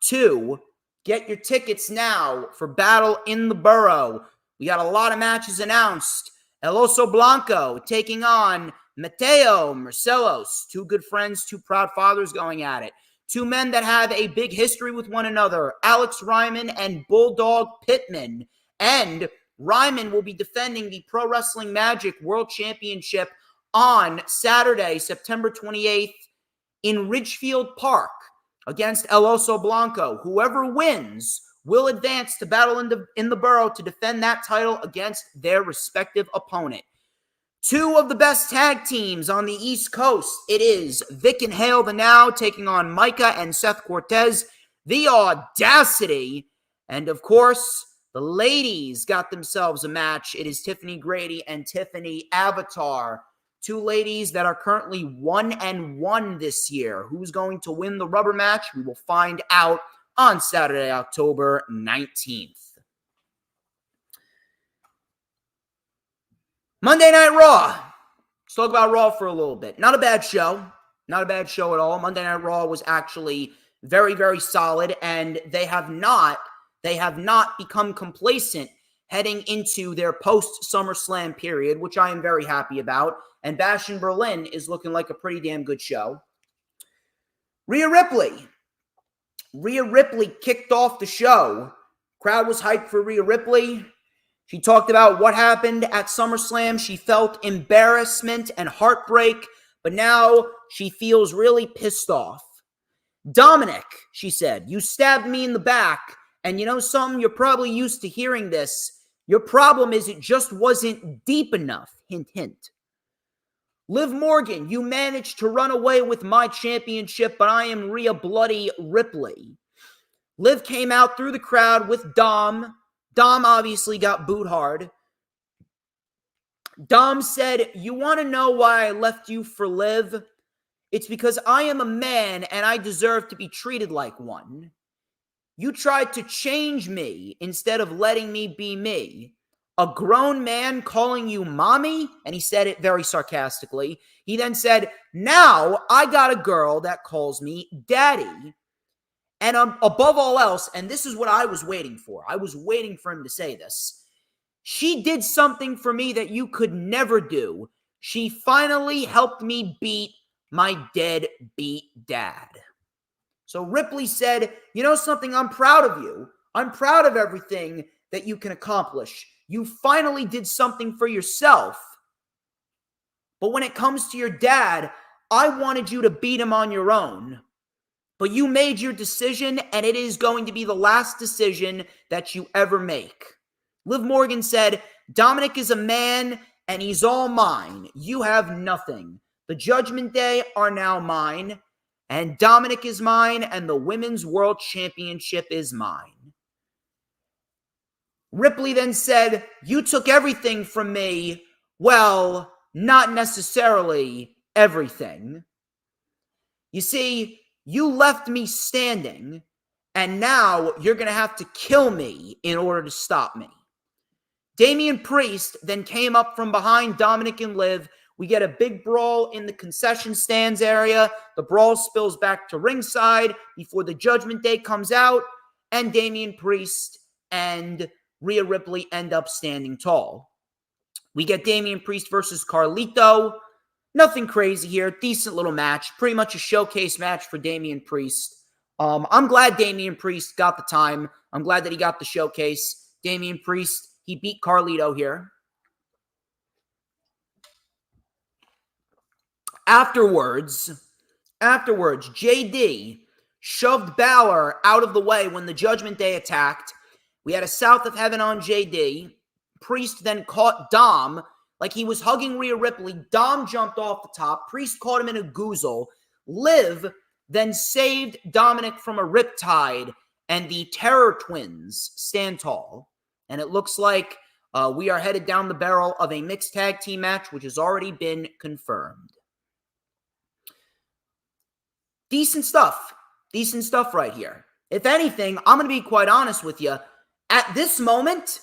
to get your tickets now for Battle in the Borough. We got a lot of matches announced. El Oso Blanco taking on Mateo Marcelos. 2 good friends, 2 proud fathers going at it. 2 men that have a big history with one another. Alex Ryman and Bulldog Pittman. And Ryman will be defending the Pro Wrestling Magic World Championship on Saturday, September 28th in Ridgefield Park against El Oso Blanco. Whoever wins will advance to Battle in the Borough to defend that title against their respective opponent. 2 of the best tag teams on the East Coast. It is Vic and Hale the Now taking on Micah and Seth Cortez. The Audacity. And of course, the ladies got themselves a match. It is Tiffany Grady and Tiffany Avatar. 2 ladies that are currently 1-1 this year. Who's going to win the rubber match? We will find out on Saturday, October 19th. Monday Night Raw. Let's talk about Raw for a little bit. Not a bad show. Not a bad show at all. Monday Night Raw was actually very, very solid, and they have not become complacent heading into their post-SummerSlam period, which I am very happy about. And Bash in Berlin is looking like a pretty damn good show. Rhea Ripley kicked off the show. Crowd was hyped for Rhea Ripley. She talked about what happened at SummerSlam. She felt embarrassment and heartbreak, but now she feels really pissed off. Dominic, she said, you stabbed me in the back, and you know something? You're probably used to hearing this. Your problem is it just wasn't deep enough. Hint, hint. Liv Morgan, you managed to run away with my championship, but I am Rhea Bloody Ripley. Liv came out through the crowd with Dom. Dom obviously got booed hard. Dom said, you want to know why I left you for Liv? It's because I am a man and I deserve to be treated like one. You tried to change me instead of letting me be me. A grown man calling you mommy? And he said it very sarcastically. He then said, now I got a girl that calls me daddy. And above all else, and this is what I was waiting for. I was waiting for him to say this. She did something for me that you could never do. She finally helped me beat my deadbeat dad. So Ripley said, you know something? I'm proud of you. I'm proud of everything that you can accomplish. You finally did something for yourself. But when it comes to your dad, I wanted you to beat him on your own. But you made your decision, and it is going to be the last decision that you ever make. Liv Morgan said, Dominic is a man, and he's all mine. You have nothing. The Judgment Day are now mine, and Dominic is mine, and the Women's World Championship is mine. Ripley then said, "You took everything from me." Well, not necessarily everything. You see, you left me standing, and now you're going to have to kill me in order to stop me. Damian Priest then came up from behind Dominic and Liv. We get a big brawl in the concession stands area. The brawl spills back to ringside before the Judgment Day comes out, and Damian Priest and Rhea Ripley end up standing tall. We get Damian Priest versus Carlito. Nothing crazy here. Decent little match. Pretty much a showcase match for Damian Priest. I'm glad Damian Priest got the time. I'm glad that he got the showcase. Damian Priest, he beat Carlito here. Afterwards, JD shoved Balor out of the way when the Judgment Day attacked. We had a South of Heaven on JD. Priest then caught Dom like he was hugging Rhea Ripley. Dom jumped off the top. Priest caught him in a goozle. Liv then saved Dominic from a riptide, and the Terror Twins stand tall. And it looks like we are headed down the barrel of a mixed tag team match, which has already been confirmed. Decent stuff. Decent stuff right here. If anything, I'm going to be quite honest with you. At this moment,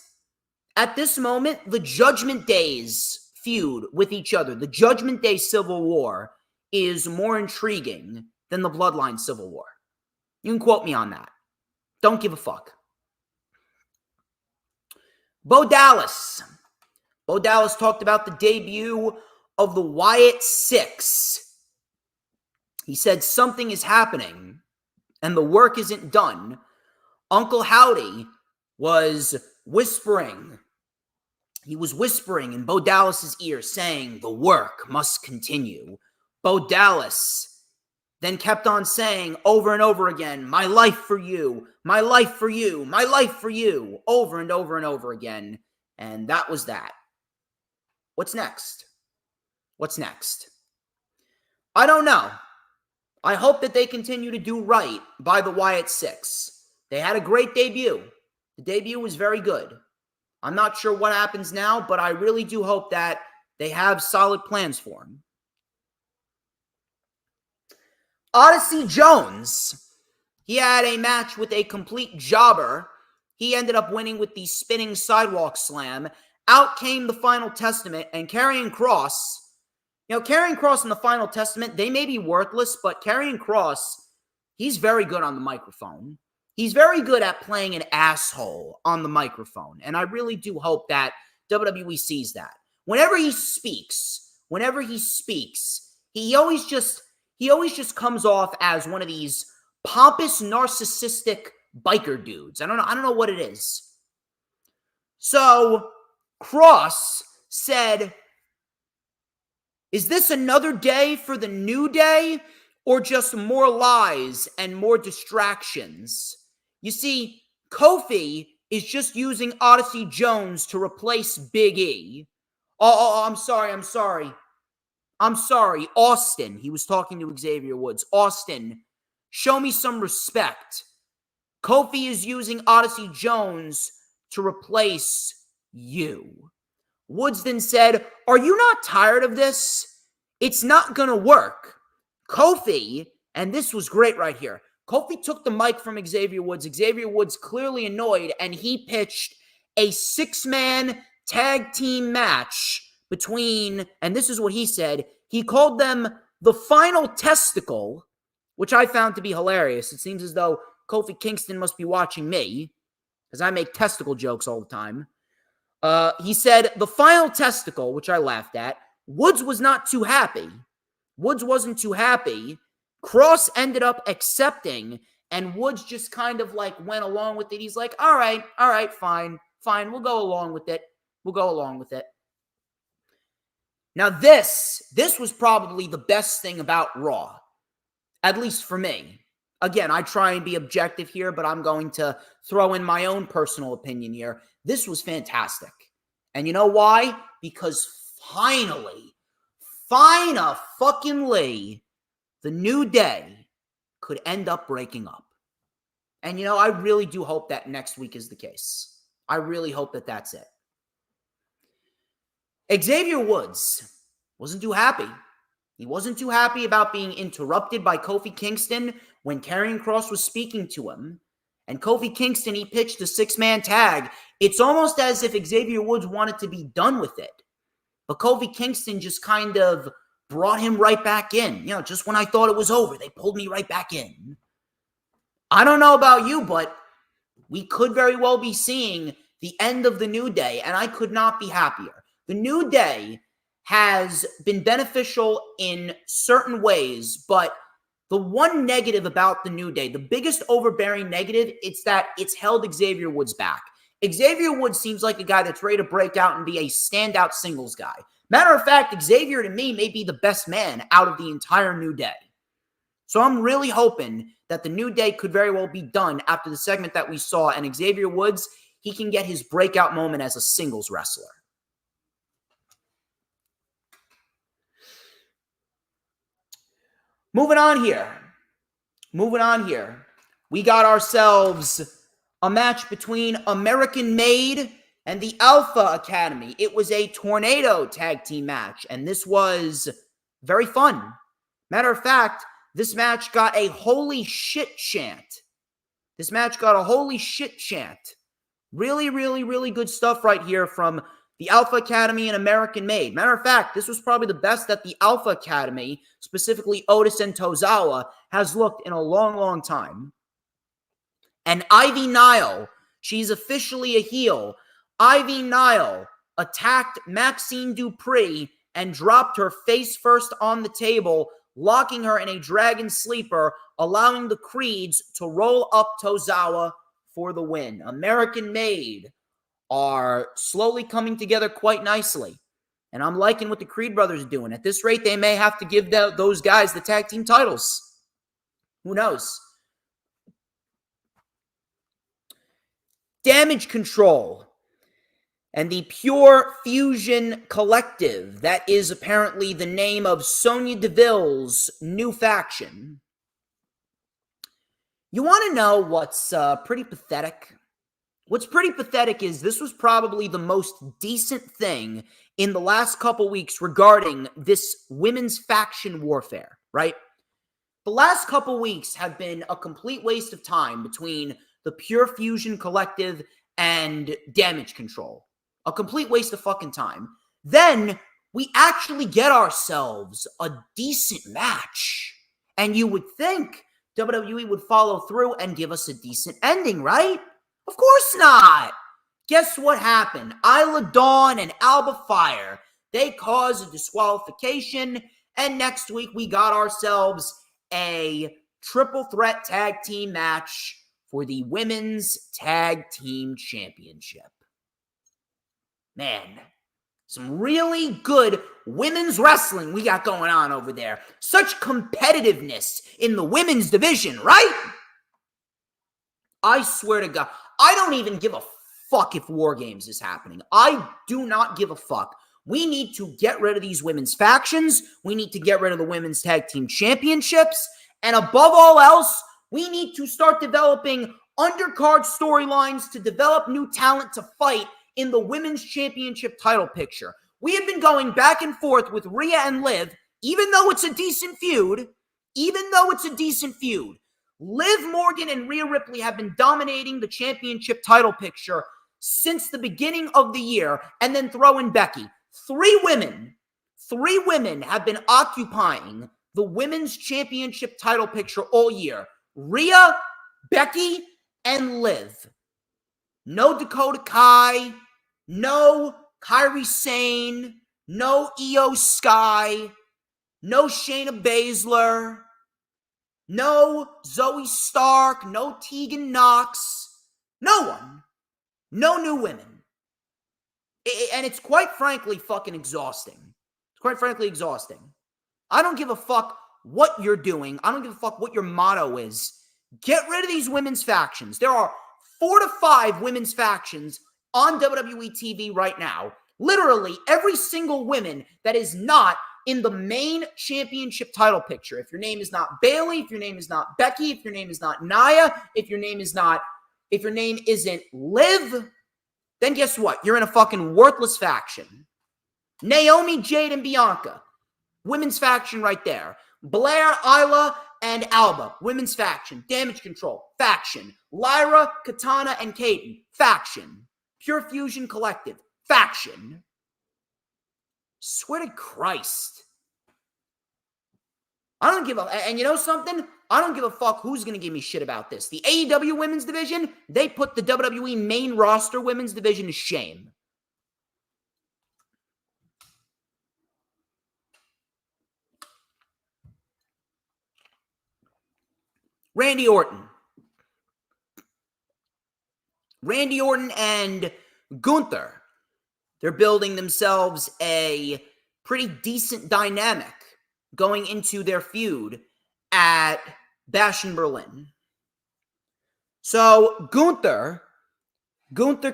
the Judgment Day's feud with each other, the Judgment Day Civil War, is more intriguing than the Bloodline Civil War. You can quote me on that. Don't give a fuck. Bo Dallas. Bo Dallas talked about the debut of the Wyatt Six. He said something is happening and the work isn't done. Uncle Howdy was whispering. He was whispering in Bo Dallas's ear, saying the work must continue. Bo Dallas then kept on saying over and over again, "My life for you, my life for you, my life for you," over and over and over again. And that was that. What's next? What's next? I don't know. I hope that they continue to do right by the Wyatt Six. They had a great debut. The debut was very good. I'm not sure what happens now, but I really do hope that they have solid plans for him. Odyssey Jones. He had a match with a complete jobber. He ended up winning with the spinning sidewalk slam. Out came the Final Testament and Karrion Kross. You know, Karrion Kross and the Final Testament, they may be worthless, but Karrion Kross, he's very good on the microphone. He's very good at playing an asshole on the microphone. And I really do hope that WWE sees that. Whenever he speaks, he always just comes off as one of these pompous, narcissistic biker dudes. I don't know what it is. So Kross said, "Is this another day for the New Day, or just more lies and more distractions?" You see, Kofi is just using Odyssey Jones to replace Big E. I'm sorry. Austin. He was talking to Xavier Woods. Austin, show me some respect. Kofi is using Odyssey Jones to replace you. Woods then said, "Are you not tired of this? It's not going to work." Kofi, and this was great right here, Kofi took the mic from Xavier Woods. Xavier Woods clearly annoyed, and he pitched a 6-man tag team match between, and this is what he said, he called them the Final Testicle, which I found to be hilarious. It seems as though Kofi Kingston must be watching me, because I make testicle jokes all the time. He said the Final Testicle, which I laughed at. Woods was not too happy. Woods wasn't too happy. Kross ended up accepting, and Woods just kind of like went along with it. He's like, all right, fine, we'll go along with it. Now this was probably the best thing about Raw, at least for me. Again, I try and be objective here, but I'm going to throw in my own personal opinion here. This was fantastic. And you know why? Because finally, Fine-a-fucking-ly, the New Day could end up breaking up. And, I really do hope that next week is the case. I really hope that that's it. Xavier Woods wasn't too happy. He wasn't too happy about being interrupted by Kofi Kingston when Karrion Kross was speaking to him. And Kofi Kingston, he pitched a 6-man tag. It's almost as if Xavier Woods wanted to be done with it. But Kofi Kingston just kind of brought him right back in. Just when I thought it was over, they pulled me right back in. I don't know about you, but we could very well be seeing the end of the New Day, and I could not be happier. The New Day has been beneficial in certain ways, but the one negative about the New Day, the biggest overbearing negative, it's that it's held Xavier Woods back. Xavier Woods seems like a guy that's ready to break out and be a standout singles guy. Matter of fact, Xavier to me may be the best man out of the entire New Day. So I'm really hoping that the New Day could very well be done after the segment that we saw, and Xavier Woods, he can get his breakout moment as a singles wrestler. Moving on here. We got ourselves a match between American Made and the Alpha Academy. It was a tornado tag team match, and this was very fun. Matter of fact, this match got a holy shit chant. Really, really, really good stuff right here from the Alpha Academy and American Made. Matter of fact, this was probably the best that the Alpha Academy, specifically Otis and Tozawa, has looked in a long, long time. And Ivy Nile, she's officially a heel. Ivy Nile attacked Maxine Dupree and dropped her face first on the table, locking her in a dragon sleeper, allowing the Creeds to roll up Tozawa for the win. American Made are slowly coming together quite nicely. And I'm liking what the Creed brothers are doing. At this rate, they may have to give those guys the tag team titles. Who knows? Damage Control and the Pure Fusion Collective. That is apparently the name of Sonya Deville's new faction. You want to know what's pretty pathetic? What's pretty pathetic is this was probably the most decent thing in the last couple weeks regarding this women's faction warfare, right? The last couple weeks have been a complete waste of time between the Pure Fusion Collective and Damage Control. A complete waste of fucking time. Then we actually get ourselves a decent match. And you would think WWE would follow through and give us a decent ending, right? Of course not. Guess what happened? Isla Dawn and Alba Fire, they caused a disqualification, and next week we got ourselves a triple threat tag team match for the Women's Tag Team Championship. Man, some really good women's wrestling we got going on over there. Such competitiveness in the women's division, right? I swear to God, I don't even give a fuck if War Games is happening. I do not give a fuck. We need to get rid of these women's factions. We need to get rid of the Women's Tag Team Championships. And above all else, we need to start developing undercard storylines to develop new talent to fight in the Women's Championship title picture. We have been going back and forth with Rhea and Liv, even though it's a decent feud. Liv Morgan and Rhea Ripley have been dominating the championship title picture since the beginning of the year, and then throw in Becky. Three women have been occupying the women's championship title picture all year. Rhea, Becky, and Liv. No Dakota Kai, no Kairi Sane, no Io Sky, no Shayna Baszler, no Zoe Stark, no Tegan Knox, no one. No new women. And it's quite frankly fucking exhausting. I don't give a fuck what you're doing. I don't give a fuck what your motto is. Get rid of these women's factions. There are 4 to 5 women's factions on WWE TV right now. Literally every single woman that is not in the main championship title picture, if your name is not Bayley, if your name is not Becky, if your name is not Nia, if your name isn't Liv, then guess what? You're in a fucking worthless faction. Naomi, Jade, and Bianca, women's faction right there. Blair, Isla, and Alba, women's faction. Damage Control, faction. Lyra, Katana, and Kaden, faction. Pure Fusion Collective, faction. Swear to Christ. I don't give a... And you know something? I don't give a fuck who's going to give me shit about this. The AEW women's division, they put the WWE main roster women's division to shame. Randy Orton and Gunther, they're building themselves a pretty decent dynamic going into their feud at Bash in Berlin. So Gunther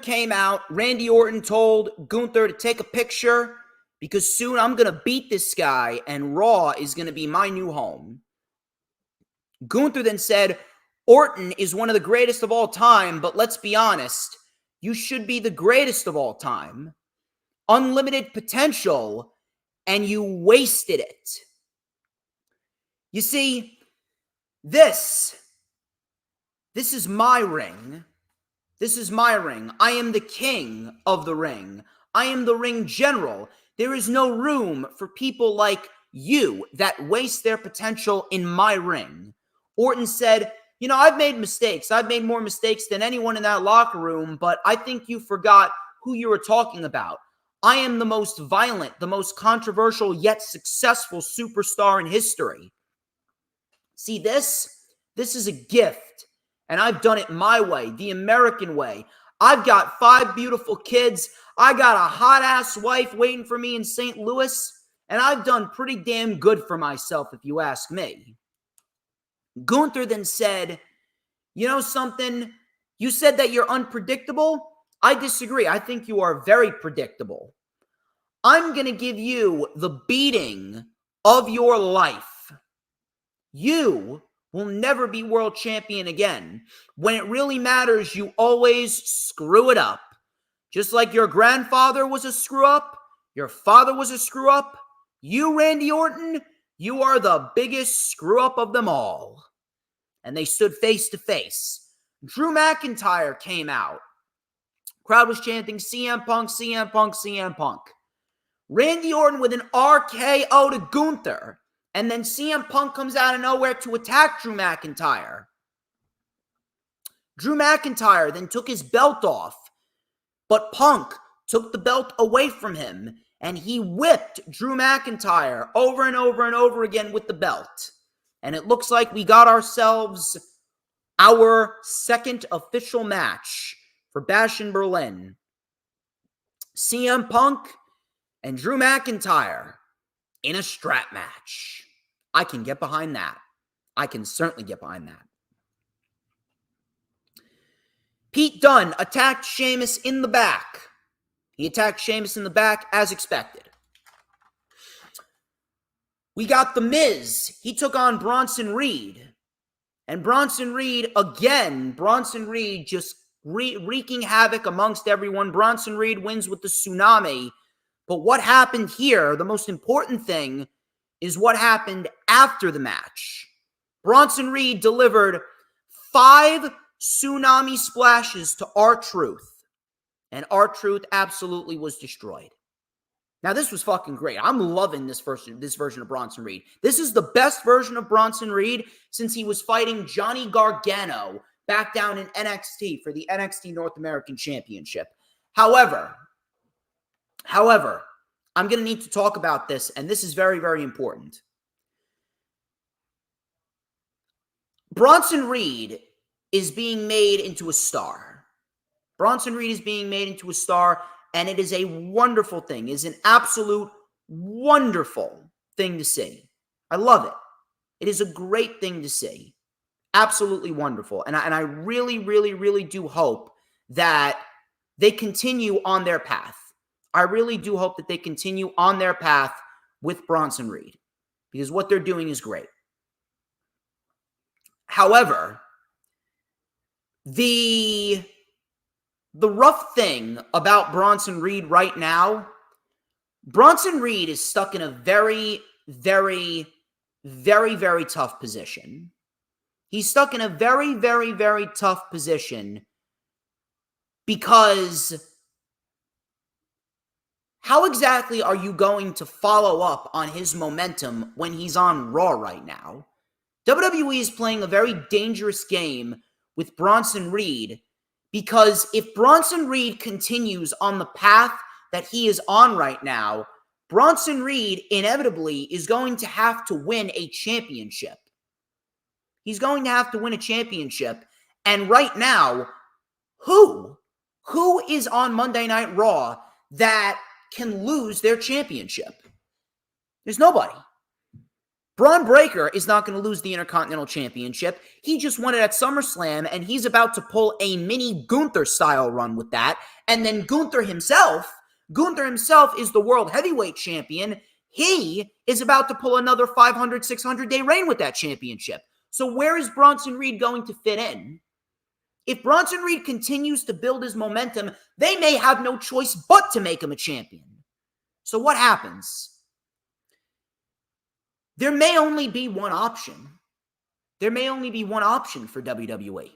came out. Randy Orton told Gunther to take a picture because soon I'm going to beat this guy and Raw is going to be my new home. Gunther then said, Orton is one of the greatest of all time, but let's be honest, you should be the greatest of all time. Unlimited potential, and you wasted it. You see, this is my ring. This is my ring. I am the king of the ring. I am the ring general. There is no room for people like you that waste their potential in my ring. Orton said, you know, I've made mistakes. I've made more mistakes than anyone in that locker room, but I think you forgot who you were talking about. I am the most violent, the most controversial, yet successful superstar in history. See, this is a gift, and I've done it my way, the American way. I've got 5 beautiful kids. I got a hot-ass wife waiting for me in St. Louis, and I've done pretty damn good for myself, if you ask me. Gunther then said, you know something? You said that you're unpredictable. I disagree. I think you are very predictable. I'm going to give you the beating of your life. You will never be world champion again. When it really matters, you always screw it up. Just like your grandfather was a screw up, your father was a screw up, you, Randy Orton, you are the biggest screw up of them all. And they stood face to face. Drew McIntyre came out. Crowd was chanting CM Punk, CM Punk, CM Punk. Randy Orton with an RKO to Gunther. And then CM Punk comes out of nowhere to attack Drew McIntyre. Drew McIntyre then took his belt off. But Punk took the belt away from him. And he whipped Drew McIntyre over and over and over again with the belt. And it looks like we got ourselves our second official match for Bash in Berlin. CM Punk and Drew McIntyre in a strap match. I can get behind that. I can certainly get behind that. Pete Dunne attacked Sheamus in the back. He attacked Sheamus in the back as expected. We got The Miz. He took on Bronson Reed. And Bronson Reed just wreaking havoc amongst everyone. Bronson Reed wins with the tsunami. But what happened here, the most important thing, is what happened after the match. Bronson Reed delivered 5 tsunami splashes to R-Truth. And R-Truth absolutely was destroyed. Now, this was fucking great. I'm loving this version of Bronson Reed. This is the best version of Bronson Reed since he was fighting Johnny Gargano back down in NXT for the NXT North American Championship. However, I'm going to need to talk about this, and this is very, very important. Bronson Reed is being made into a star. Bronson Reed is being made into a star, and it is a wonderful thing. It is an absolute wonderful thing to see. I love it. It is a great thing to see. Absolutely wonderful. And I really, really, really do hope that they continue on their path. I really do hope that they continue on their path with Bronson Reed because what they're doing is great. However, the rough thing about Bronson Reed right now, Bronson Reed is stuck in a very, very, very, very tough position. He's stuck in a very, very, very tough position because how exactly are you going to follow up on his momentum when he's on Raw right now? WWE is playing a very dangerous game with Bronson Reed because if Bronson Reed continues on the path that he is on right now, Bronson Reed inevitably is going to have to win a championship. He's going to have to win a championship. And right now, who is on Monday Night Raw that can lose their championship? There's nobody. Braun Breaker is not going to lose the Intercontinental Championship. He just won it at SummerSlam, and he's about to pull a mini Gunther-style run with that. And then Gunther himself is the World Heavyweight Champion. He is about to pull another 500, 600-day reign with that championship. So where is Bronson Reed going to fit in? If Bronson Reed continues to build his momentum, they may have no choice but to make him a champion. So what happens? There may only be one option. There may only be one option for WWE.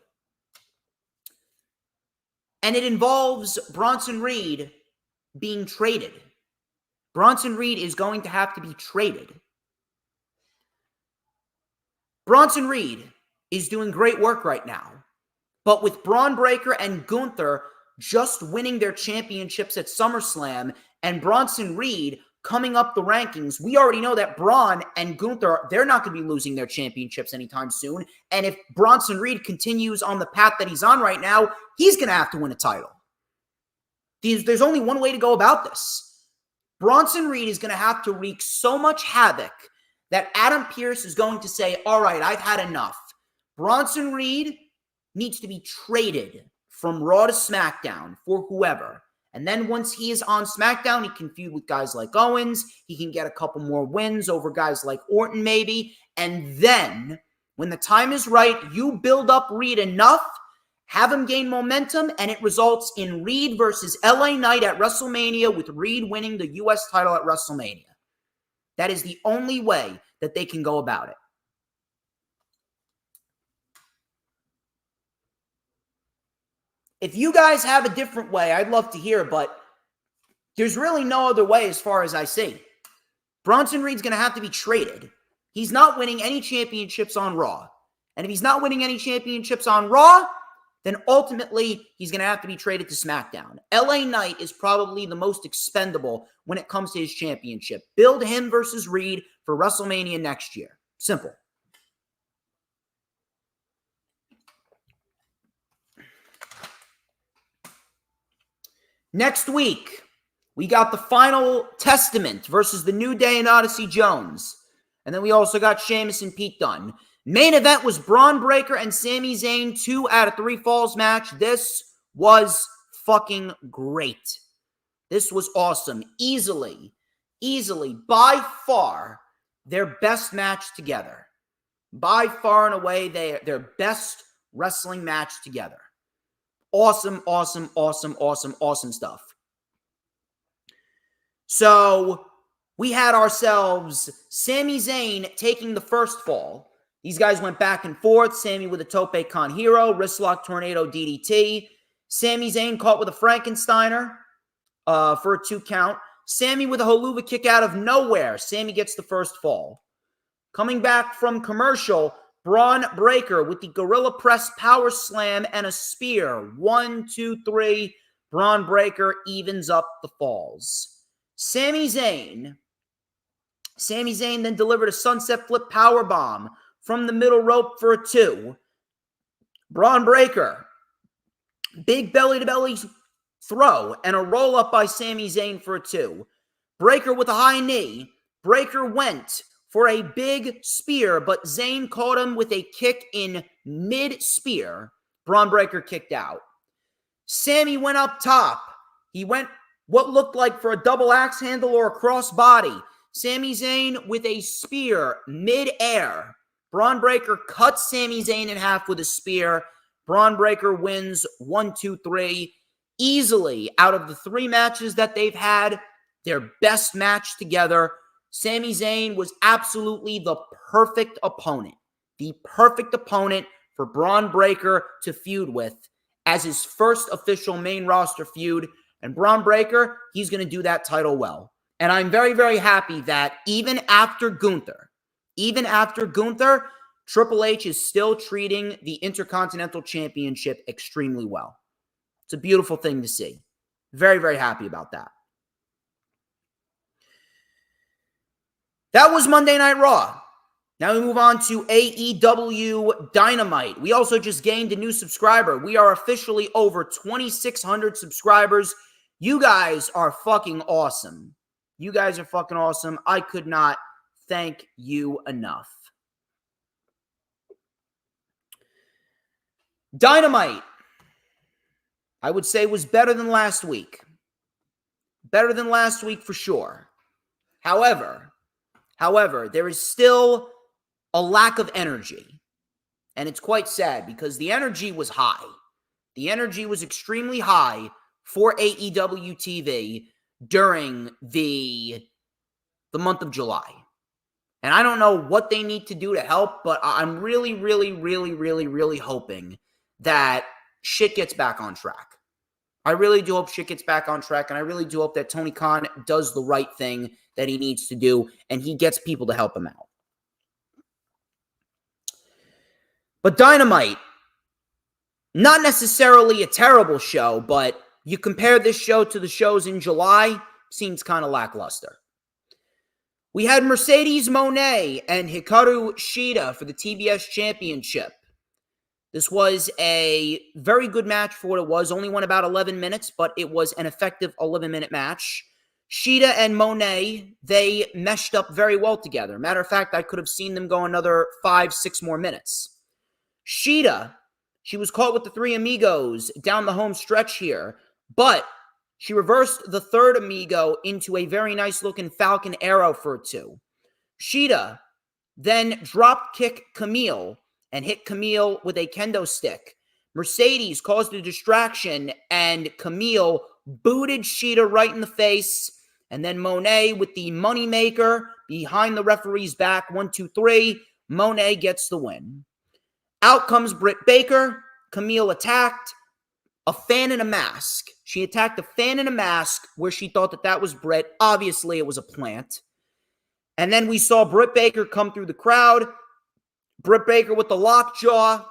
And it involves Bronson Reed being traded. Bronson Reed is going to have to be traded. Bronson Reed is doing great work right now. But with Braun Breaker and Gunther just winning their championships at SummerSlam and Bronson Reed coming up the rankings, we already know that Braun and Gunther, they're not going to be losing their championships anytime soon. And if Bronson Reed continues on the path that he's on right now, he's going to have to win a title. There's only one way to go about this. Bronson Reed is going to have to wreak so much havoc that Adam Pearce is going to say, all right, I've had enough. Bronson Reed needs to be traded from Raw to SmackDown for whoever. And then once he is on SmackDown, he can feud with guys like Owens. He can get a couple more wins over guys like Orton maybe. And then when the time is right, you build up Reed enough, have him gain momentum, and it results in Reed versus LA Knight at WrestleMania with Reed winning the U.S. title at WrestleMania. That is the only way that they can go about it. If you guys have a different way, I'd love to hear, but there's really no other way as far as I see. Bronson Reed's going to have to be traded. He's not winning any championships on Raw. And if he's not winning any championships on Raw, then ultimately he's going to have to be traded to SmackDown. LA Knight is probably the most expendable when it comes to his championship. Build him versus Reed for WrestleMania next year. Simple. Next week, we got the Final Testament versus the New Day and Odyssey Jones. And then we also got Sheamus and Pete Dunne. Main event was Braun Breaker and Sami Zayn 2 out of 3 falls match. This was fucking great. This was awesome. Easily, by far, their best match together. By far and away, their best wrestling match together. Awesome stuff. So, we had ourselves Sami Zayn taking the first fall. These guys went back and forth. Sami with a Tope Con Hero, wristlock tornado DDT. Sami Zayn caught with a Frankensteiner for a 2 count. Sami with a Haluva kick out of nowhere. Sami gets the first fall. Coming back from commercial, Braun Breaker with the Gorilla Press Power Slam and a Spear. 1, 2, 3. Braun Breaker evens up the falls. Sami Zayn then delivered a Sunset Flip Powerbomb from the middle rope for a 2. Braun Breaker, big belly-to-belly throw and a roll-up by Sami Zayn for a 2. Breaker with a high knee. Breaker went for a big spear, but Zayn caught him with a kick in mid-spear. Braun Breaker kicked out. Sami went up top. He went what looked like for a double axe handle or a crossbody. Sami Zayn with a spear mid-air. Braun Breaker cuts Sami Zayn in half with a spear. Braun Breaker wins 1, 2, 3. Easily, out of the 3 matches that they've had, their best match together. Sami Zayn was absolutely the perfect opponent. The perfect opponent for Braun Breaker to feud with as his first official main roster feud. And Braun Breaker, he's going to do that title well. And I'm very, very happy that even after Gunther, Triple H is still treating the Intercontinental Championship extremely well. It's a beautiful thing to see. Very, very happy about that. That was Monday Night Raw. Now we move on to AEW Dynamite. We also just gained a new subscriber. We are officially over 2,600 subscribers. You guys are fucking awesome. You guys are fucking awesome. I could not thank you enough. Dynamite, I would say, was better than last week. Better than last week for sure. However, there is still a lack of energy. And it's quite sad because the energy was high. The energy was extremely high for AEW TV during the month of July. And I don't know what they need to do to help, but I'm really, really, really, really, really hoping that shit gets back on track. I really do hope shit gets back on track, and I really do hope that Tony Khan does the right thing that he needs to do, and he gets people to help him out. But Dynamite, not necessarily a terrible show, but you compare this show to the shows in July, seems kind of lackluster. We had Mercedes Moné and Hikaru Shida for the TBS Championship. This was a very good match for what it was. Only went about 11 minutes, but it was an effective 11-minute match. Shida and Moné, they meshed up very well together. Matter of fact, I could have seen them go another 5-6 more minutes. Shida, she was caught with the 3 amigos down the home stretch here, but she reversed the 3rd amigo into a very nice-looking Falcon Arrow for a 2. Shida then drop-kick Camille and hit Camille with a kendo stick. Mercedes caused a distraction, and Camille booted Shida right in the face. And then Moné with the moneymaker behind the referee's back. 1, 2, 3. Moné gets the win. Out comes Britt Baker. Camille attacked a fan in a mask. She attacked a fan in a mask where she thought that was Britt. Obviously, it was a plant. And then we saw Britt Baker come through the crowd. Britt Baker with the lockjaw,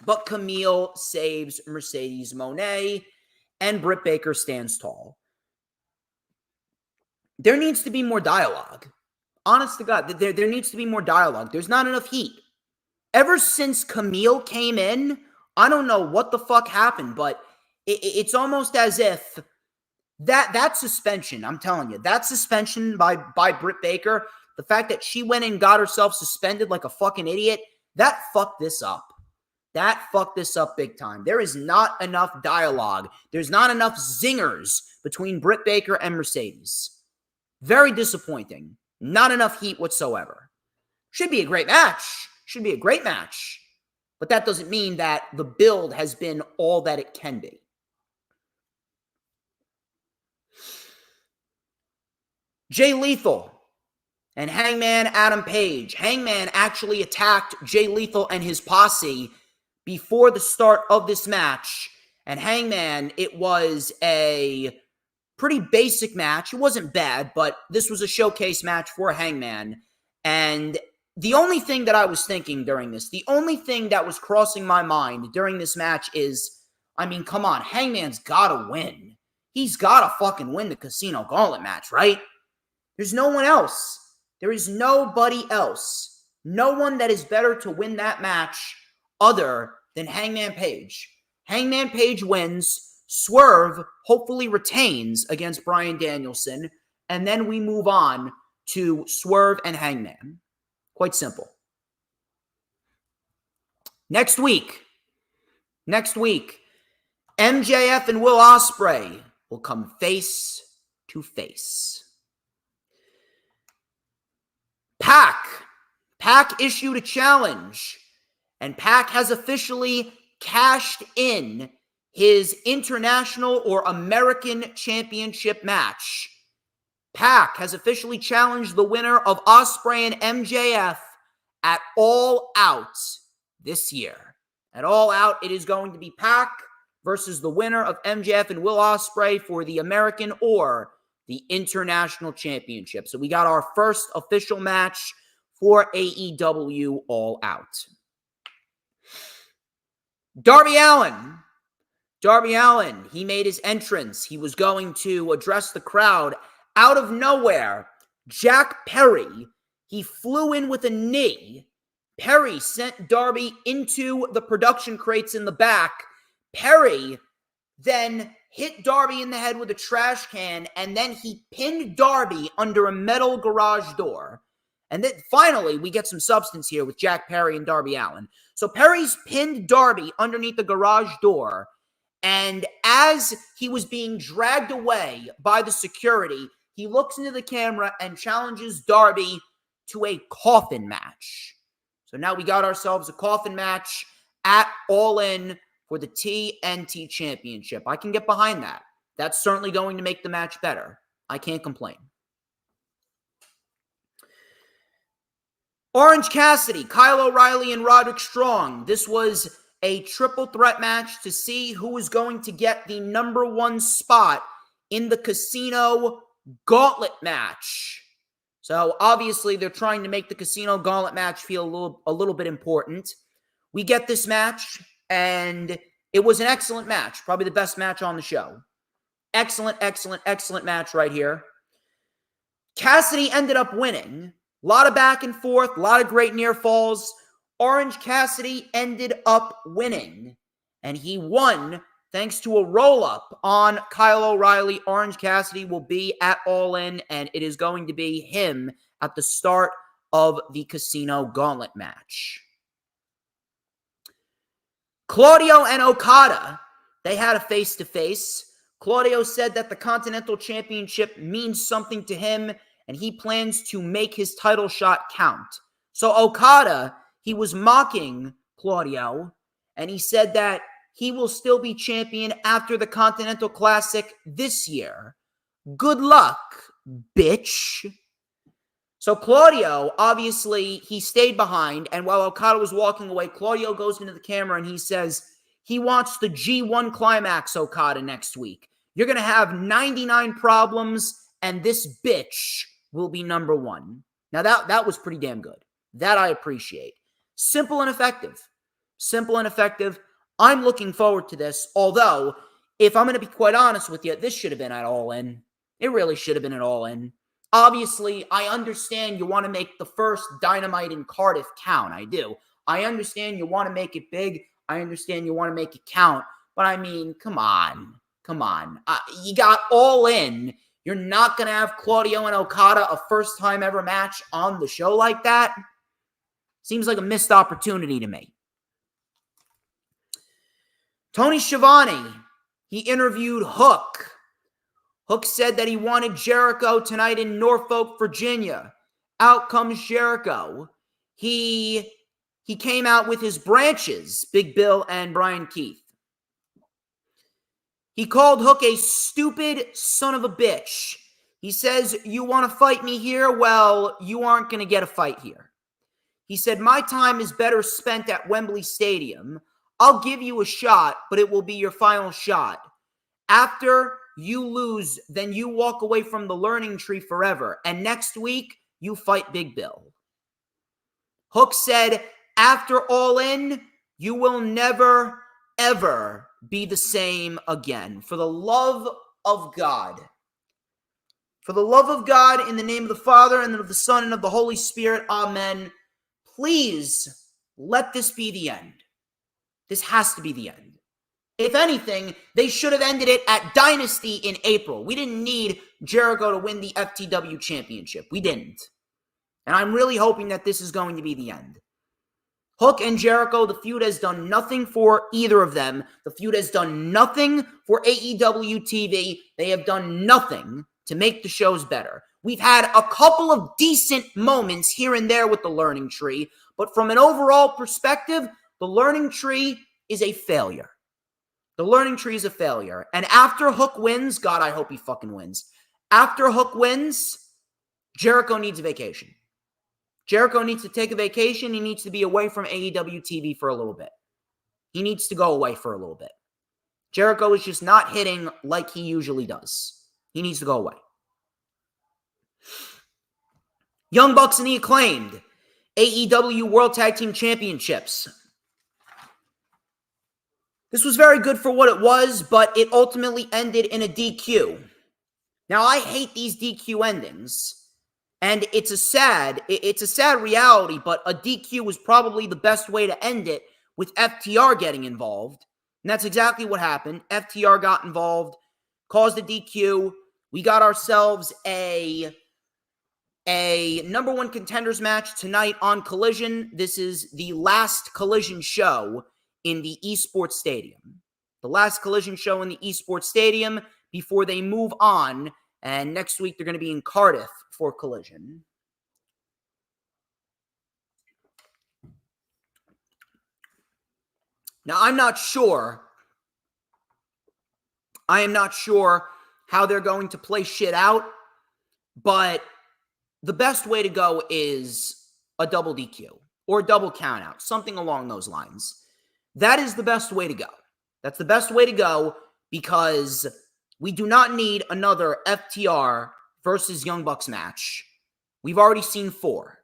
but Camille saves Mercedes Moné, and Britt Baker stands tall. There needs to be more dialogue. Honest to God, there needs to be more dialogue. There's not enough heat. Ever since Camille came in, I don't know what the fuck happened, but it's almost as if that suspension, I'm telling you, that suspension by Britt Baker, the fact that she went and got herself suspended like a fucking idiot, that fucked this up. That fucked this up big time. There is not enough dialogue. There's not enough zingers between Britt Baker and Mercedes. Very disappointing. Not enough heat whatsoever. Should be a great match. Should be a great match. But that doesn't mean that the build has been all that it can be. Jay Lethal and Hangman Adam Page. Hangman actually attacked Jay Lethal and his posse before the start of this match. And Hangman, it was a pretty basic match. It wasn't bad, but this was a showcase match for Hangman. And the only thing that I was thinking during this, the only thing that was crossing my mind during this match is, I mean, come on, Hangman's got to win. He's got to fucking win the Casino Gauntlet match, right? There's no one else. There is nobody else. No one that is better to win that match other than Hangman Page. Hangman Page wins. Swerve hopefully retains against Bryan Danielson. And then we move on to Swerve and Hangman. Quite simple. Next week, MJF and Will Ospreay will come face to face. Pac issued a challenge, and Pac has officially cashed in his international or American championship match. Pac has officially challenged the winner of Ospreay and MJF at All Out this year. At All Out, it is going to be Pac versus the winner of MJF and Will Ospreay for the American or the International Championship. So we got our first official match for AEW All Out. Darby Allin, he made his entrance. He was going to address the crowd. Out of nowhere, Jack Perry, he flew in with a knee. Perry sent Darby into the production crates in the back. Perry then hit Darby in the head with a trash can, and then he pinned Darby under a metal garage door. And then finally, we get some substance here with Jack Perry and Darby Allin. So Perry's pinned Darby underneath the garage door, and as he was being dragged away by the security, he looks into the camera and challenges Darby to a coffin match. So now we got ourselves a coffin match at All In for the TNT Championship. I can get behind that. That's certainly going to make the match better. I can't complain. Orange Cassidy, Kyle O'Reilly, and Roderick Strong. This was a triple threat match to see who was going to get the number one spot in the Casino Gauntlet match. So obviously they're trying to make the Casino Gauntlet match feel a little bit important. We get this match, and it was an excellent match. Probably the best match on the show. Excellent match right here. Cassidy ended up winning. A lot of back and forth, a lot of great near falls. Orange Cassidy ended up winning, and he won thanks to a roll-up on Kyle O'Reilly. Orange Cassidy will be at All In, and it is going to be him at the start of the Casino Gauntlet match. Claudio and Okada, they had a face-to-face. Claudio said that the Continental Championship means something to him, and he plans to make his title shot count. So Okada, he was mocking Claudio, and he said that he will still be champion after the Continental Classic this year. Good luck, bitch. So Claudio, obviously, he stayed behind, and while Okada was walking away, Claudio goes into the camera and he says he wants the G1 Climax, Okada, next week. You're going to have 99 problems, and this bitch will be number one. Now, that was pretty damn good. That I appreciate. Simple and effective. I'm looking forward to this, although, if I'm going to be quite honest with you, this should have been at All In. It really should have been at All In. Obviously, I understand you want to make the first Dynamite in Cardiff count. I do. I understand you want to make it big. I understand you want to make it count. But I mean, come on. You got All In. You're not going to have Claudio and Okada a first-time ever match on the show like that? Seems like a missed opportunity to me. Tony Schiavone, he interviewed Hook. Hook said that he wanted Jericho tonight in Norfolk, Virginia. Out comes Jericho. He came out with his branches, Big Bill and Brian Keith. He called Hook a stupid son of a bitch. He says, you want to fight me here? Well, you aren't going to get a fight here. He said, my time is better spent at Wembley Stadium. I'll give you a shot, but it will be your final shot. After you lose, then you walk away from the learning tree forever. And next week, you fight Big Bill. Hook said, after All In, you will never, ever be the same again. For the love of God. For the love of God, in the name of the Father, and of the Son, and of the Holy Spirit, amen. Please let this be the end. This has to be the end. If anything, they should have ended it at Dynasty in April. We didn't need Jericho to win the FTW Championship. We didn't. And I'm really hoping that this is going to be the end. Hook and Jericho, the feud has done nothing for either of them. The feud has done nothing for AEW TV. They have done nothing to make the shows better. We've had a couple of decent moments here and there with the learning tree, but from an overall perspective, the learning tree is a failure. The learning tree is a failure. And after Hook wins, God, I hope he fucking wins. After Hook wins, Jericho needs a vacation. Jericho needs to take a vacation. He needs to be away from AEW TV for a little bit. He needs to go away for a little bit. Jericho is just not hitting like he usually does. He needs to go away. Young Bucks and the Acclaimed. AEW World Tag Team Championships. This was very good for what it was, but it ultimately ended in a DQ. Now, I hate these DQ endings, and it's a sad reality, but a DQ was probably the best way to end it with FTR getting involved. And that's exactly what happened. FTR got involved, caused a DQ. We got ourselves a number one contenders match tonight on Collision. This is the last Collision show in the Esports Stadium. The last Collision show in the Esports Stadium before they move on. And next week, they're going to be in Cardiff for Collision. Now, I am not sure how they're going to play shit out, but the best way to go is a double DQ or a double countout, something along those lines. That is the best way to go. That's the best way to go because we do not need another FTR versus Young Bucks match. We've already seen 4.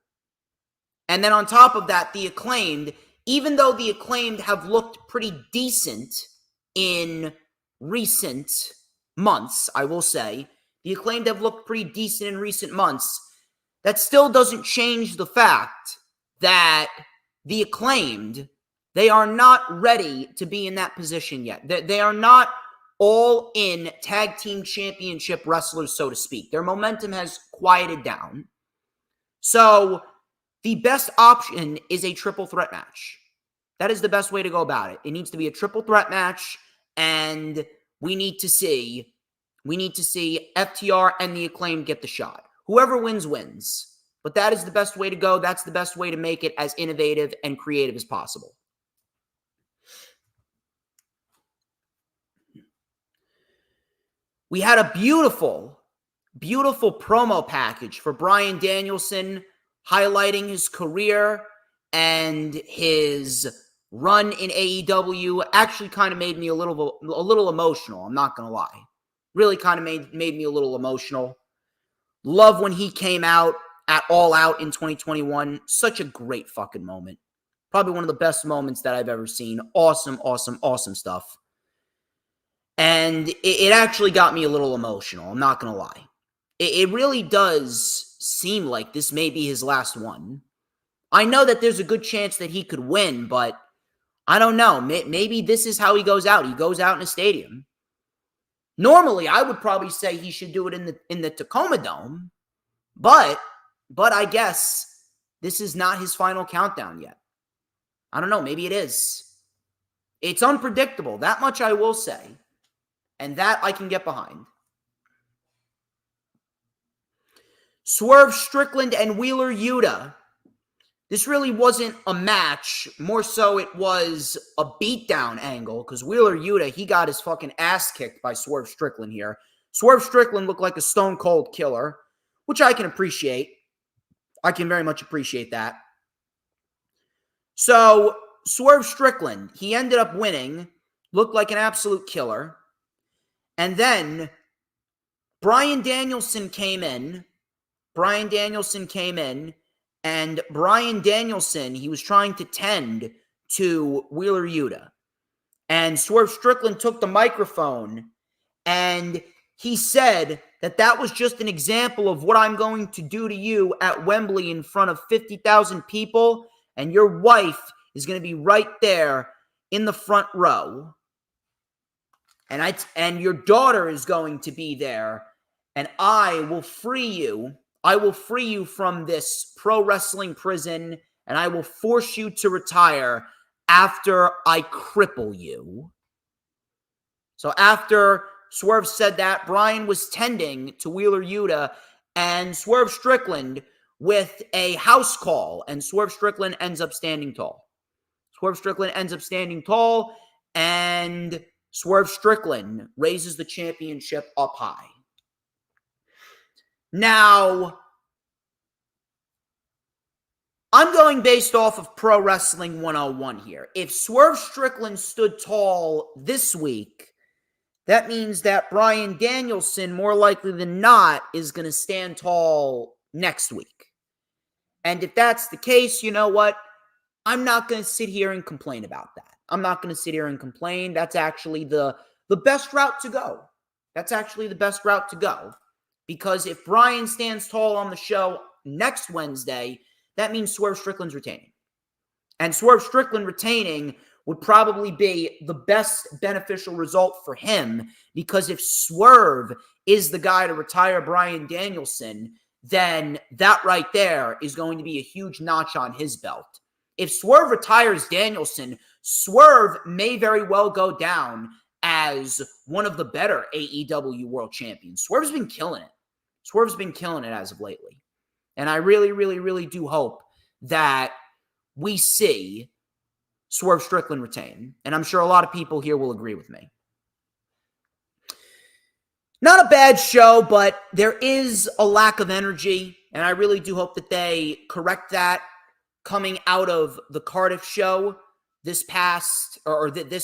And then on top of that, the Acclaimed, even though the Acclaimed have looked pretty decent in recent months, I will say, the Acclaimed have looked pretty decent in recent months. That still doesn't change the fact that the Acclaimed, they are not ready to be in that position yet. They are not all-in tag team championship wrestlers, so to speak. Their momentum has quieted down. So the best option is a triple threat match. That is the best way to go about it. It needs to be a triple threat match, and we need to see FTR and the Acclaimed get the shot. Whoever wins, wins. But that is the best way to go. That's the best way to make it as innovative and creative as possible. We had a beautiful, beautiful promo package for Bryan Danielson, highlighting his career and his run in AEW. Actually kind of made me a little emotional, I'm not going to lie. Really kind of made me a little emotional. Love when he came out at All Out in 2021. Such a great fucking moment. Probably one of the best moments that I've ever seen. Awesome, awesome, awesome stuff. And it actually got me a little emotional. I'm not going to lie. It really does seem like this may be his last one. I know that there's a good chance that he could win, but I don't know. Maybe this is how he goes out. He goes out in a stadium. Normally, I would probably say he should do it in the Tacoma Dome, but I guess this is not his final countdown yet. I don't know. Maybe it is. It's unpredictable. That much I will say. And that I can get behind. Swerve Strickland and Wheeler Yuta. This really wasn't a match. More so it was a beatdown angle because Wheeler Yuta, he got his fucking ass kicked by Swerve Strickland here. Swerve Strickland looked like a stone cold killer, which I can appreciate. I can very much appreciate that. So Swerve Strickland, he ended up winning, looked like an absolute killer. And then Bryan Danielson came in. And Bryan Danielson, he was trying to tend to Wheeler Yuta. And Swerve Strickland took the microphone and he said that was just an example of what I'm going to do to you at Wembley in front of 50,000 people. And your wife is going to be right there in the front row. And your daughter is going to be there, and I will free you. I will free you from this pro wrestling prison, and I will force you to retire after I cripple you. So after Swerve said that Bryan was tending to Wheeler Yuta and Swerve Strickland with a house call, and Swerve Strickland ends up standing tall. Swerve Strickland ends up standing tall, and Swerve Strickland raises the championship up high. Now, I'm going based off of Pro Wrestling 101 here. If Swerve Strickland stood tall this week, that means that Bryan Danielson, more likely than not, is going to stand tall next week. And if that's the case, you know what? I'm not going to sit here and complain about that. I'm not going to sit here and complain. That's actually the best route to go. That's actually the best route to go. Because if Bryan stands tall on the show next Wednesday, that means Swerve Strickland's retaining. And Swerve Strickland retaining would probably be the best beneficial result for him, because if Swerve is the guy to retire Bryan Danielson, then that right there is going to be a huge notch on his belt. If Swerve retires Danielson, Swerve may very well go down as one of the better AEW world champions. Swerve's been killing it. Swerve's been killing it as of lately. And I really, really, really do hope that we see Swerve Strickland retain. And I'm sure a lot of people here will agree with me. Not a bad show, but there is a lack of energy. And I really do hope that they correct that coming out of the Cardiff show this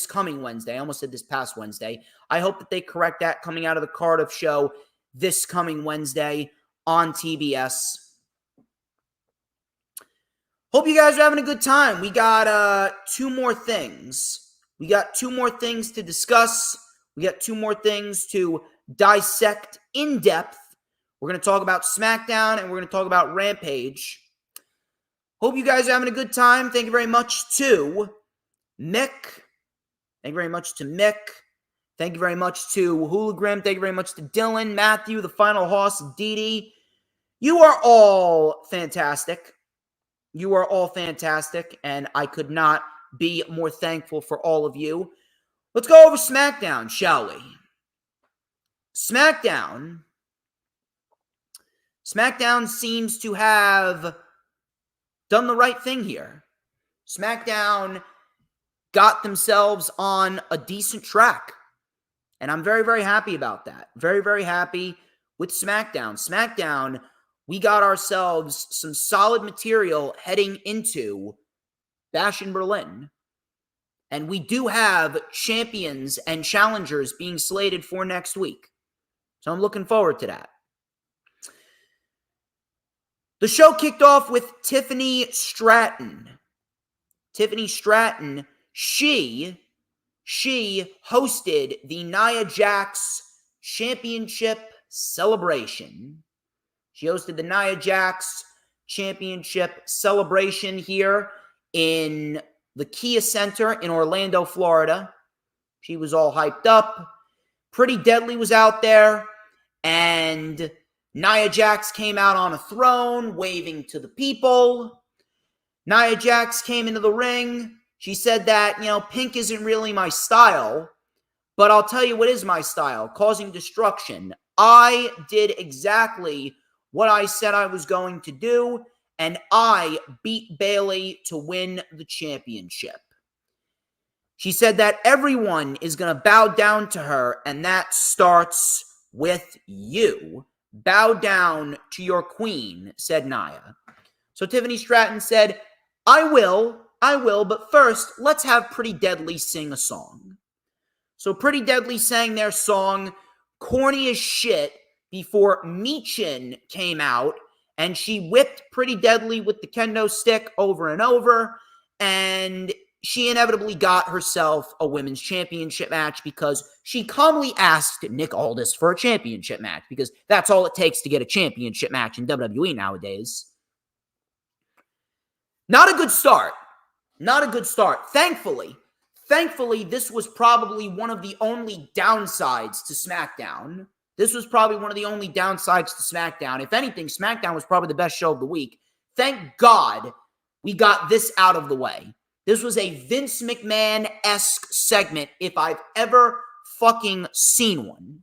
coming Wednesday. I almost said this past Wednesday. I hope that they correct that coming out of the Cardiff show this coming Wednesday on TBS. Hope you guys are having a good time. We got two more things. We got two more things to discuss. We got two more things to dissect in depth. We're going to talk about SmackDown and we're going to talk about Rampage. Hope you guys are having a good time. Thank you very much to Mick. Thank you very much to Mick. Thank you very much to Hologram. Thank you very much to Dylan, Matthew, the Final Hoss, Dee Dee. You are all fantastic. You are all fantastic, and I could not be more thankful for all of you. Let's go over SmackDown, shall we? SmackDown seems to have done the right thing here. SmackDown got themselves on a decent track, and I'm very, very happy about that. Very, very happy with SmackDown. SmackDown, we got ourselves some solid material heading into Bash in Berlin. And we do have champions and challengers being slated for next week. So I'm looking forward to that. The show kicked off with Tiffany Stratton. Tiffany Stratton, she hosted the Nia Jax Championship celebration. She hosted the Nia Jax Championship celebration here in the Kia Center in Orlando, Florida. She was all hyped up. Pretty Deadly was out there, and Nia Jax came out on a throne, waving to the people. Nia Jax came into the ring. She said that, pink isn't really my style, but I'll tell you what is my style, causing destruction. I did exactly what I said I was going to do, and I beat Bayley to win the championship. She said that everyone is going to bow down to her, and that starts with you. Bow down to your queen, said Nia. So Tiffany Stratton said, I will, but first, let's have Pretty Deadly sing a song. So Pretty Deadly sang their song, Corny as Shit, before Michin came out, and she whipped Pretty Deadly with the kendo stick over and over, and she inevitably got herself a women's championship match because she calmly asked Nick Aldis for a championship match, because that's all it takes to get a championship match in WWE nowadays. Not a good start. Not a good start. Thankfully, this was probably one of the only downsides to SmackDown. This was probably one of the only downsides to SmackDown. If anything, SmackDown was probably the best show of the week. Thank God we got this out of the way. This was a Vince McMahon-esque segment if I've ever fucking seen one.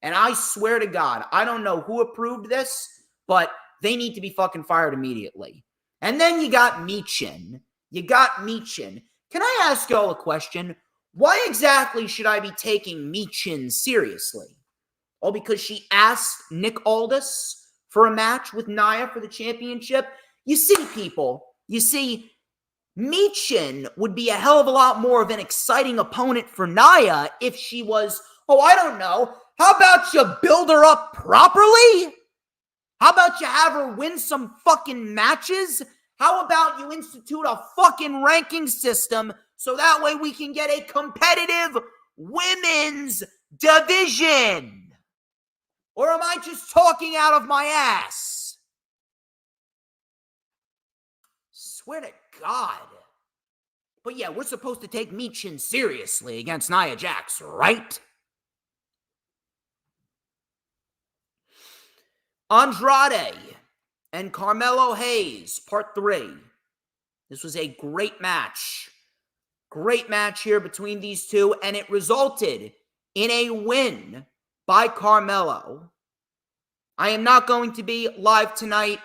And I swear to God, I don't know who approved this, but they need to be fucking fired immediately. And then you got Michin. Can I ask y'all a question? Why exactly should I be taking Michin seriously? Oh, because she asked Nick Aldis for a match with Nia for the championship? You see, people, Michin would be a hell of a lot more of an exciting opponent for Nia if she was, I don't know, how about you build her up properly? How about you have her win some fucking matches? How about you institute a fucking ranking system so that way we can get a competitive women's division? Or am I just talking out of my ass? Swear to God. But yeah, we're supposed to take Michin seriously against Nia Jax, right? Andrade and Carmelo Hayes, part 3. This was a great match. Great match here between these two, and it resulted in a win by Carmelo. I am not going to be live tonight.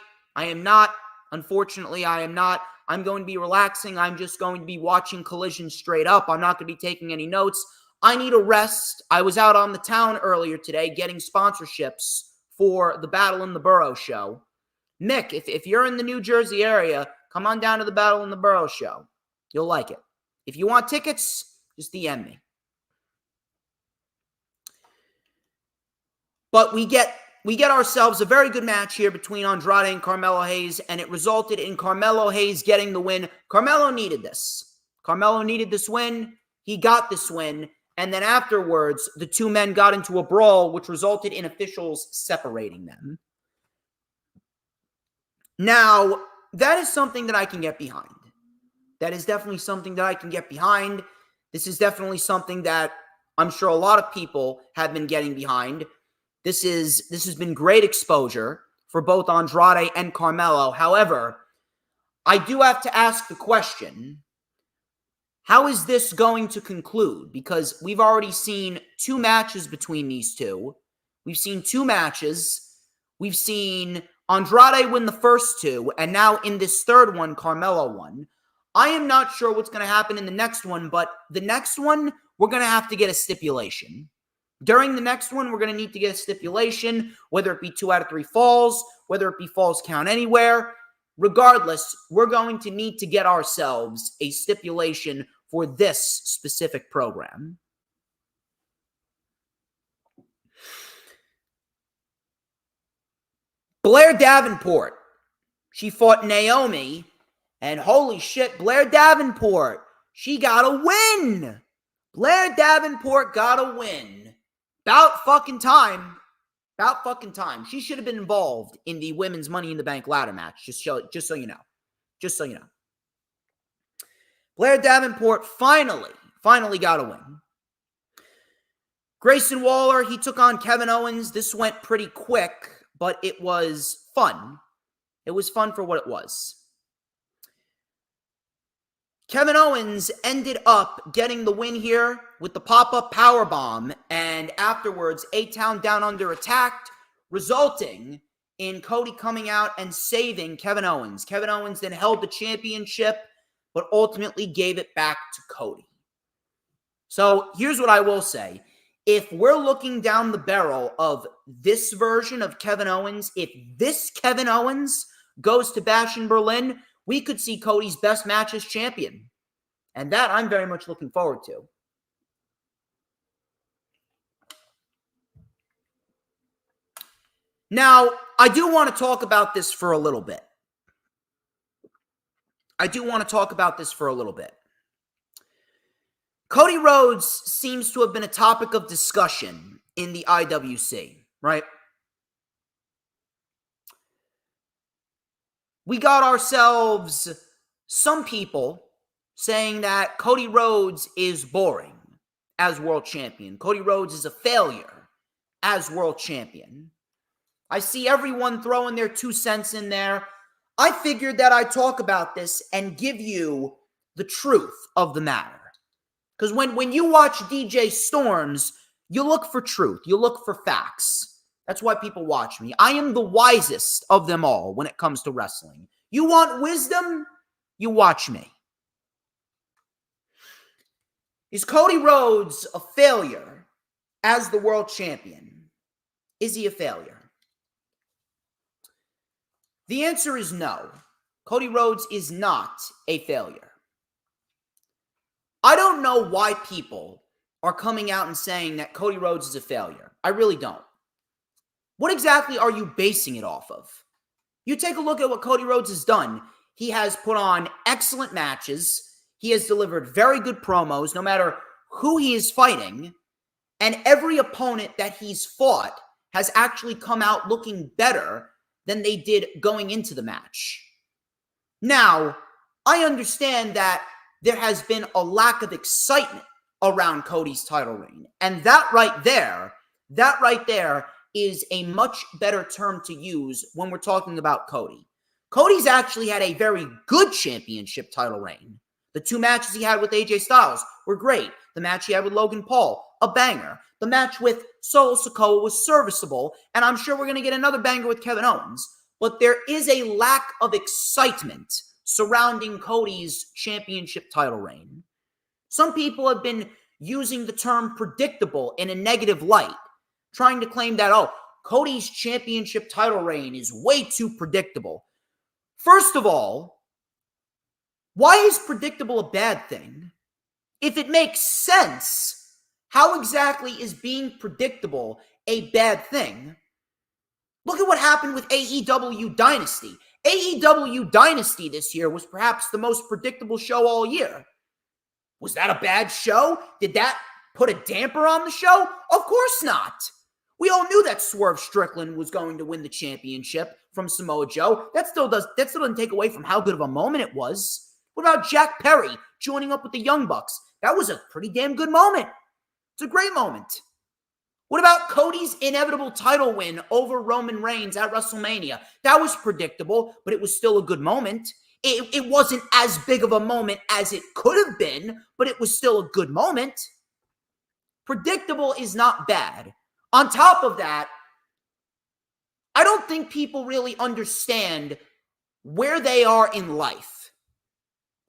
Unfortunately, I am not. I'm going to be relaxing. I'm just going to be watching Collision straight up. I'm not going to be taking any notes. I need a rest. I was out on the town earlier today getting sponsorships for the Battle in the Borough show. Nick, if you're in the New Jersey area, come on down to the Battle in the Borough show. You'll like it. If you want tickets, just DM me. But we get ourselves a very good match here between Andrade and Carmelo Hayes, and it resulted in Carmelo Hayes getting the win. Carmelo needed this. Carmelo needed this win. He got this win. And then afterwards, the two men got into a brawl, which resulted in officials separating them. Now, that is something that I can get behind. That is definitely something that I can get behind. This is definitely something that I'm sure a lot of people have been getting behind. This has been great exposure for both Andrade and Carmelo. However, I do have to ask the question, how is this going to conclude? Because we've already seen 2 matches between these two. We've seen 2 matches. We've seen Andrade win the first 2, and now in this third one, Carmelo won. I am not sure what's going to happen in the next one, but the next one, we're going to have to get a stipulation. During the next one, we're going to need to get a stipulation, whether it be 2 out of 3 falls, whether it be falls count anywhere. Regardless, we're going to need to get ourselves a stipulation for this specific program. Blair Davenport, she fought Naomi, and holy shit, Blair Davenport, she got a win. Blair Davenport got a win. About fucking time. She should have been involved in the women's Money in the Bank ladder match, just so you know. Just so you know. Blair Davenport finally got a win. Grayson Waller, he took on Kevin Owens. This went pretty quick, but it was fun. It was fun for what it was. Kevin Owens ended up getting the win here with the pop-up powerbomb, and afterwards, A-Town Down Under attacked, resulting in Cody coming out and saving Kevin Owens. Kevin Owens then held the championship, but ultimately gave it back to Cody. So here's what I will say. If we're looking down the barrel of this version of Kevin Owens, if this Kevin Owens goes to Bash in Berlin, we could see Cody's best match as champion. And that I'm very much looking forward to. Now, I do want to talk about this for a little bit. Cody Rhodes seems to have been a topic of discussion in the IWC, right? We got ourselves some people saying that Cody Rhodes is boring as world champion. Cody Rhodes is a failure as world champion. I see everyone throwing their 2 cents in there. I figured that I'd talk about this and give you the truth of the matter. Because when you watch DJ Storms, You look for truth. You look for facts. That's why people watch me. I am the wisest of them all when it comes to wrestling. You want wisdom? You watch me. Is Cody Rhodes a failure as the world champion? Is he a failure? The answer is no. Cody Rhodes is not a failure. I don't know why people are coming out and saying that Cody Rhodes is a failure. I really don't. What exactly are you basing it off of? You take a look at what Cody Rhodes has done. He has put on excellent matches. He has delivered very good promos, no matter who he is fighting. And every opponent that he's fought has actually come out looking better than they did going into the match. Now, I understand that there has been a lack of excitement around Cody's title reign. And that right there is a much better term to use when we're talking about Cody. Cody's actually had a very good championship title reign. The 2 matches he had with AJ Styles were great. The match he had with Logan Paul, a banger. The match with Solo Sikoa was serviceable, and I'm sure we're going to get another banger with Kevin Owens. But there is a lack of excitement surrounding Cody's championship title reign. Some people have been using the term predictable in a negative light, trying to claim that, Cody's championship title reign is way too predictable. First of all, why is predictable a bad thing? If it makes sense, how exactly is being predictable a bad thing? Look at what happened with AEW Dynasty. AEW Dynasty this year was perhaps the most predictable show all year. Was that a bad show? Did that put a damper on the show? Of course not. We all knew that Swerve Strickland was going to win the championship from Samoa Joe. That still doesn't take away from how good of a moment it was. What about Jack Perry joining up with the Young Bucks? That was a pretty damn good moment. It's a great moment. What about Cody's inevitable title win over Roman Reigns at WrestleMania? That was predictable, but it was still a good moment. It wasn't as big of a moment as it could have been, but it was still a good moment. Predictable is not bad. On top of that, I don't think people really understand where they are in life.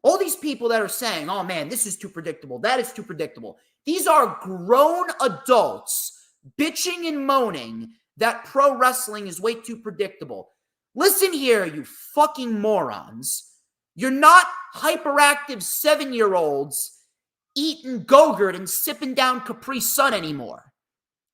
All these people that are saying, oh man, this is too predictable, that is too predictable. These are grown adults bitching and moaning that pro wrestling is way too predictable. Listen here, you fucking morons. You're not hyperactive 7-year-olds eating Go-Gurt and sipping down Capri Sun anymore.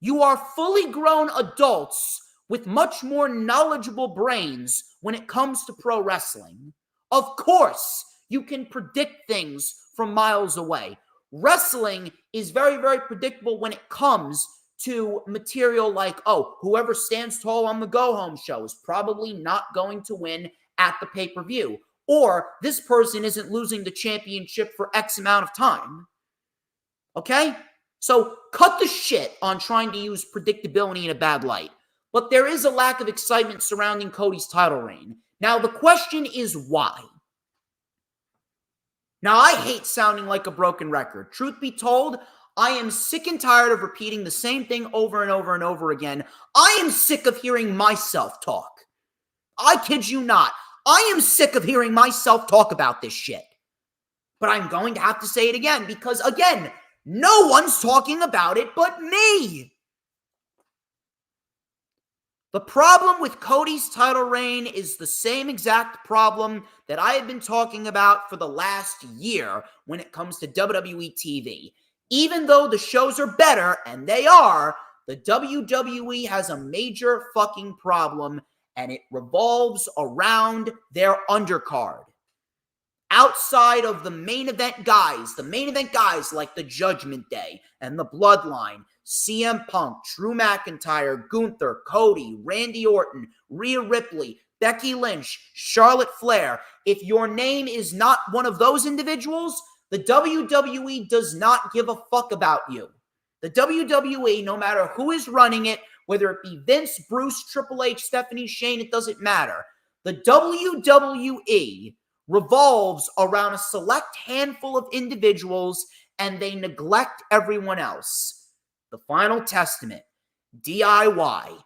You are fully grown adults with much more knowledgeable brains when it comes to pro wrestling. Of course, you can predict things from miles away. Wrestling is very, very predictable when it comes to material like, whoever stands tall on the go-home show is probably not going to win at the pay-per-view. Or this person isn't losing the championship for X amount of time. Okay? So cut the shit on trying to use predictability in a bad light. But there is a lack of excitement surrounding Cody's title reign. Now, the question is why? Now, I hate sounding like a broken record. Truth be told, I am sick and tired of repeating the same thing over and over and over again. I am sick of hearing myself talk. I kid you not. I am sick of hearing myself talk about this shit. But I'm going to have to say it again because, again, no one's talking about it but me. The problem with Cody's title reign is the same exact problem that I have been talking about for the last year when it comes to WWE TV. Even though the shows are better, and they are, the WWE has a major fucking problem, and it revolves around their undercard. Outside of the main event guys like the Judgment Day and the Bloodline, CM Punk, Drew McIntyre, Gunther, Cody, Randy Orton, Rhea Ripley, Becky Lynch, Charlotte Flair. If your name is not one of those individuals, the WWE does not give a fuck about you. The WWE, no matter who is running it, whether it be Vince, Bruce, Triple H, Stephanie, Shane, it doesn't matter. The WWE revolves around a select handful of individuals and they neglect everyone else. The Final Testament, DIY,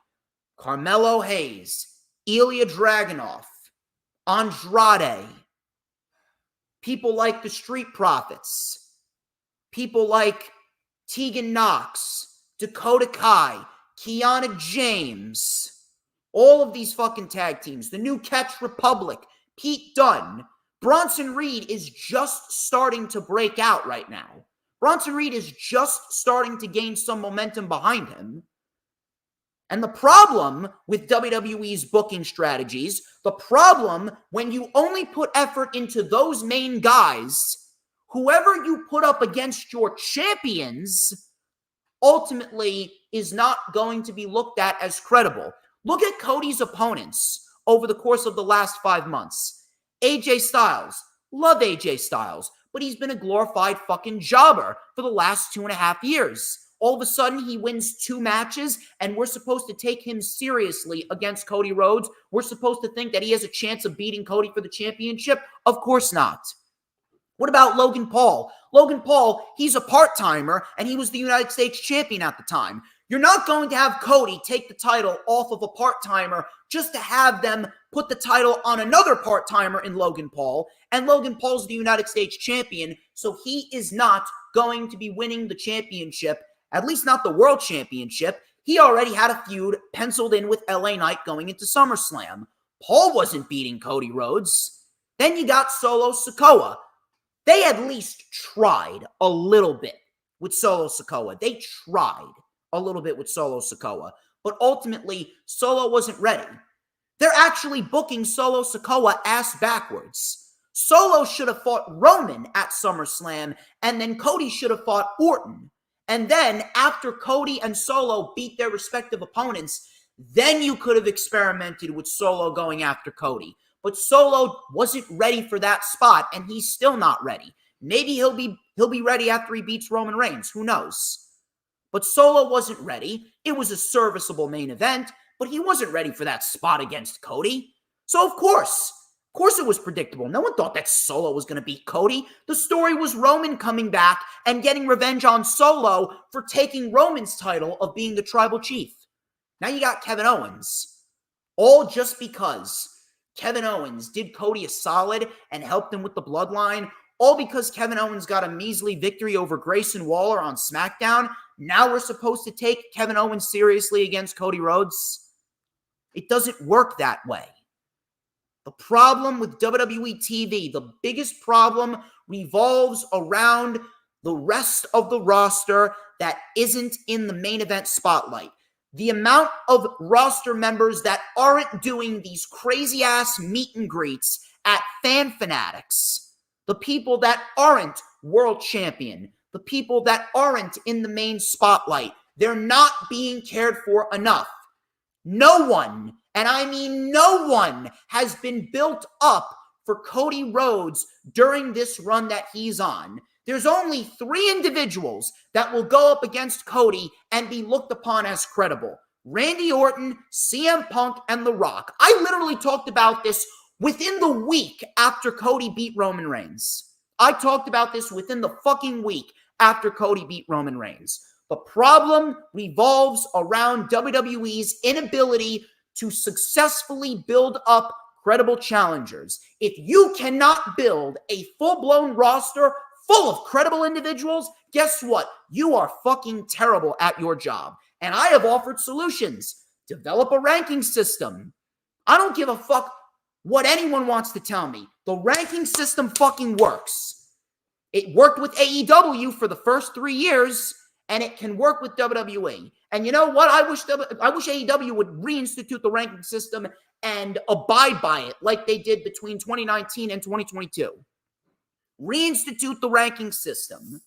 Carmelo Hayes, Ilya Dragunov, Andrade, people like the Street Profits, people like Tegan Knox, Dakota Kai, Kiana James, all of these fucking tag teams, the New Catch Republic, Pete Dunne. Bronson Reed is just starting to break out right now. Bronson Reed is just starting to gain some momentum behind him. And the problem with WWE's booking strategies, the problem when you only put effort into those main guys, whoever you put up against your champions ultimately is not going to be looked at as credible. Look at Cody's opponents over the course of the last 5 months. AJ Styles. Love AJ Styles, but he's been a glorified fucking jobber for the last 2.5 years. All of a sudden, he wins 2 matches, and we're supposed to take him seriously against Cody Rhodes. We're supposed to think that he has a chance of beating Cody for the championship? Of course not. What about Logan Paul? Logan Paul, he's a part-timer, and he was the United States champion at the time. You're not going to have Cody take the title off of a part-timer just to have them put the title on another part-timer in Logan Paul, and Logan Paul's the United States champion, so he is not going to be winning the championship, at least not the world championship. He already had a feud penciled in with LA Knight going into SummerSlam. Paul wasn't beating Cody Rhodes. Then you got Solo Sikoa. They at least tried a little bit with Solo Sikoa. They tried a little bit with Solo Sikoa, but ultimately Solo wasn't ready. They're actually booking Solo Sikoa ass backwards. Solo should have fought Roman at SummerSlam, and then Cody should have fought Orton. And then after Cody and Solo beat their respective opponents, then you could have experimented with Solo going after Cody. But Solo wasn't ready for that spot, and he's still not ready. Maybe he'll be ready after he beats Roman Reigns. Who knows? But Solo wasn't ready. It was a serviceable main event, but he wasn't ready for that spot against Cody. So of course it was predictable. No one thought that Solo was going to beat Cody. The story was Roman coming back and getting revenge on Solo for taking Roman's title of being the tribal chief. Now you got Kevin Owens. All just because Kevin Owens did Cody a solid and helped him with the bloodline. All because Kevin Owens got a measly victory over Grayson Waller on SmackDown. Now we're supposed to take Kevin Owens seriously against Cody Rhodes? It doesn't work that way. The problem with WWE TV, the biggest problem revolves around the rest of the roster that isn't in the main event spotlight. The amount of roster members that aren't doing these crazy-ass meet and greets at Fan Fanatics. The people that aren't world champion. The people that aren't in the main spotlight. They're not being cared for enough. No one, and I mean no one, has been built up for Cody Rhodes during this run that he's on. There's only 3 individuals that will go up against Cody and be looked upon as credible. Randy Orton, CM Punk, and The Rock. I literally talked about this within the week after Cody beat Roman Reigns. I talked about this within the fucking week after Cody beat Roman Reigns. The problem revolves around WWE's inability to successfully build up credible challengers. If you cannot build a full-blown roster full of credible individuals, guess what? You are fucking terrible at your job. And I have offered solutions. Develop a ranking system. I don't give a fuck what anyone wants to tell me. The ranking system fucking works. It worked with AEW for the first 3 years, and it can work with WWE. And you know what? I wish AEW would reinstitute the ranking system and abide by it like they did between 2019 and 2022. Reinstitute the ranking system.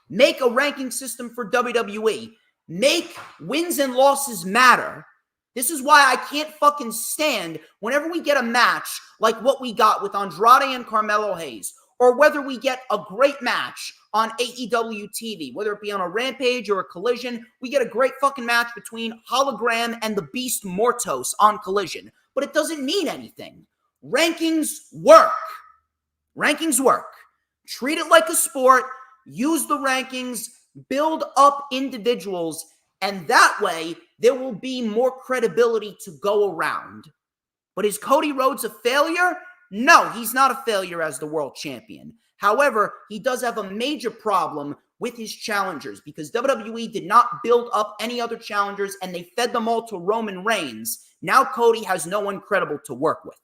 Make a ranking system for WWE. Make wins and losses matter. This is why I can't fucking stand whenever we get a match like what we got with Andrade and Carmelo Hayes, or whether we get a great match on AEW TV, whether it be on a Rampage or a Collision, we get a great fucking match between Hologram and the Beast Mortos on Collision. But it doesn't mean anything. Rankings work. Rankings work. Treat it like a sport. Use the rankings build up individuals, and that way there will be more credibility to go around. But is Cody Rhodes a failure? No, he's not a failure as the world champion. However, he does have a major problem with his challengers because WWE did not build up any other challengers and they fed them all to Roman Reigns. Now Cody has no one credible to work with.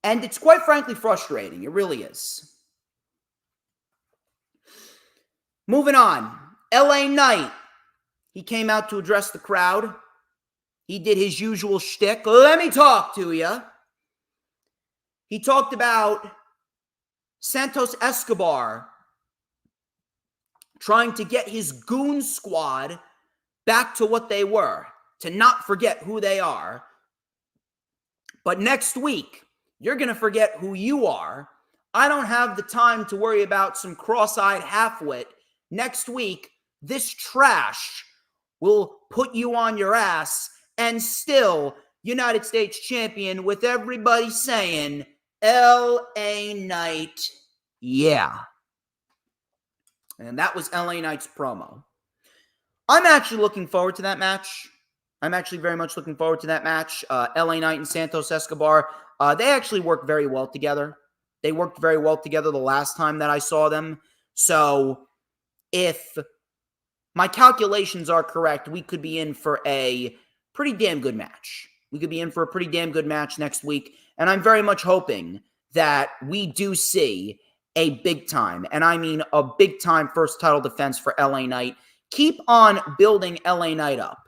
And it's quite frankly frustrating. It really is. Moving on. LA Knight. He came out to address the crowd. He did his usual shtick. Let me talk to you. He talked about Santos Escobar trying to get his goon squad back to what they were, to not forget who they are. But next week, you're going to forget who you are. I don't have the time to worry about some cross-eyed halfwit. Next week, this trash will put you on your ass and still United States champion with everybody saying, LA Knight, yeah. And that was LA Knight's promo. I'm actually looking forward to that match. I'm actually very much looking forward to that match. LA Knight and Santos Escobar, they actually work very well together. They worked very well together the last time that I saw them. So if my calculations are correct, we could be in for a pretty damn good match. We could be in for a pretty damn good match next week. And I'm very much hoping that we do see a big time, and I mean a big time first title defense for LA Knight. Keep on building LA Knight up.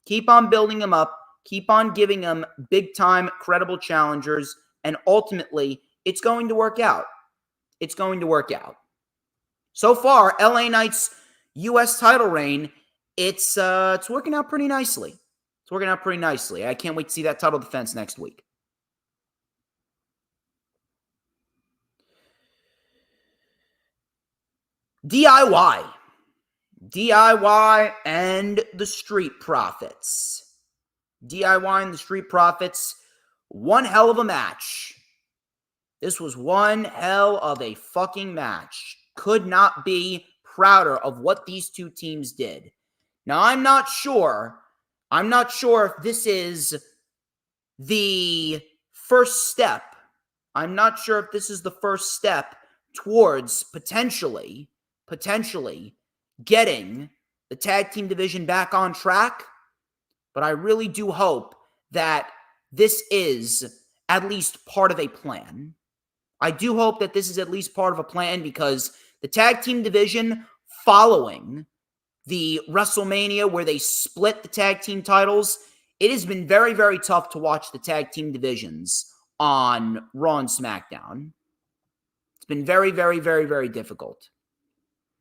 Keep on building him up. Keep on giving him big time, credible challengers. And ultimately, it's going to work out. It's going to work out. So far, LA Knight's U.S. title reign, it's working out pretty nicely. It's working out pretty nicely. I can't wait to see that title defense next week. DIY and the Street Profits. DIY and the Street Profits, one hell of a match. This was one hell of a fucking match. Could not be prouder of what these two teams did. Now, I'm not sure if this is the first step. I'm not sure if this is the first step towards potentially getting the tag team division back on track. But I really do hope that this is at least part of a plan. I do hope that this is at least part of a plan because the tag team division following the WrestleMania where they split the tag team titles, it has been very, very tough to watch the tag team divisions on Raw and SmackDown. It's been very, very, very, very difficult.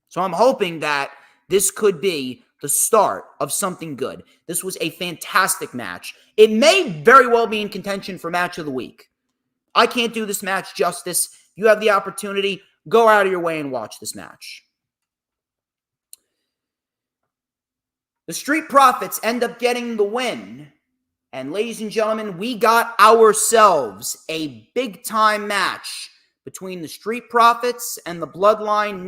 So I'm hoping that this could be the start of something good. This was a fantastic match. It may very well be in contention for match of the week. I can't do this match justice. You have the opportunity. Go out of your way and watch this match. The Street Profits end up getting the win. And ladies and gentlemen, we got ourselves a big-time match between the Street Profits and the Bloodline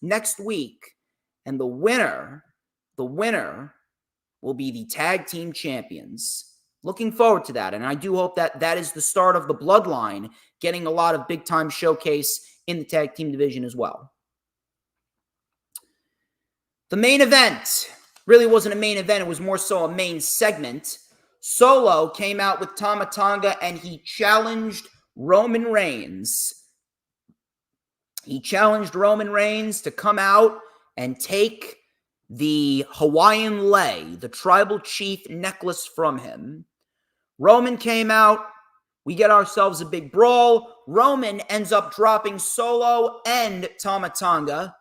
next week. And the winner will be the tag team champions. Looking forward to that. And I do hope that that is the start of the Bloodline getting a lot of big-time showcase in the tag team division as well. The main event really wasn't a main event. It was more so a main segment. Solo came out with Tama Tonga and he challenged Roman Reigns. He challenged Roman Reigns to come out and take the Hawaiian lei, the tribal chief necklace from him. Roman came out. We get ourselves a big brawl. Roman ends up dropping Solo and Tama Tonga.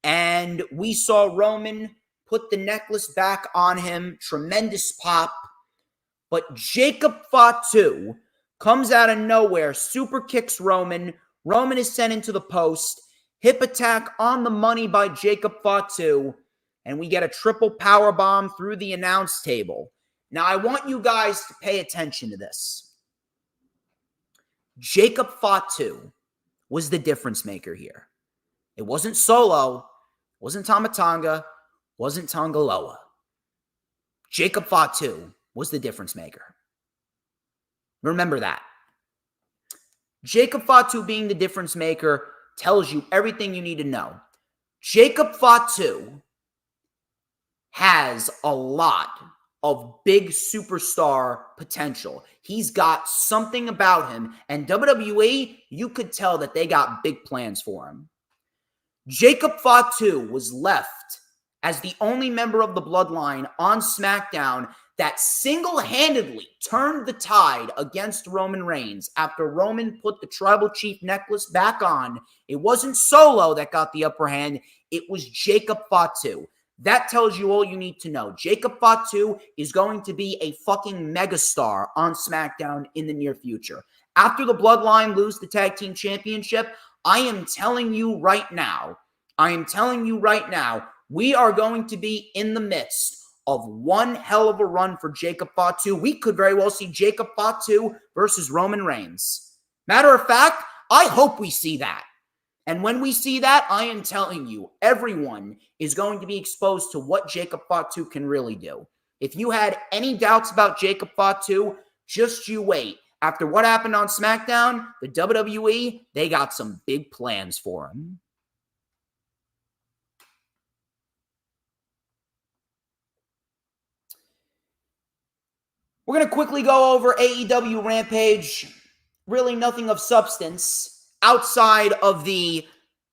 And we saw Roman put the necklace back on him. Tremendous pop. But Jacob Fatu comes out of nowhere, super kicks Roman. Roman is sent into the post. Hip attack on the money by Jacob Fatu. And we get a triple powerbomb through the announce table. Now, I want you guys to pay attention to this. Jacob Fatu was the difference maker here. It wasn't Solo, wasn't Tamatanga, wasn't Tongaloa. Jacob Fatu was the difference maker. Remember that. Jacob Fatu being the difference maker tells you everything you need to know. Jacob Fatu has a lot of big superstar potential. He's got something about him, and WWE, you could tell that they got big plans for him. Jacob Fatu was left as the only member of the bloodline on SmackDown that single-handedly turned the tide against Roman Reigns after Roman put the Tribal Chief necklace back on. It wasn't Solo that got the upper hand. It was Jacob Fatu. That tells you all you need to know. Jacob Fatu is going to be a fucking megastar on SmackDown in the near future. After the Bloodline lose the Tag Team Championship, I am telling you right now, we are going to be in the midst of one hell of a run for Jacob Fatu. We could very well see Jacob Fatu versus Roman Reigns. Matter of fact, I hope we see that. And when we see that, I am telling you, everyone is going to be exposed to what Jacob Fatu can really do. If you had any doubts about Jacob Fatu, just you wait. After what happened on SmackDown, the WWE, they got some big plans for him. We're going to quickly go over AEW Rampage. Really nothing of substance outside of the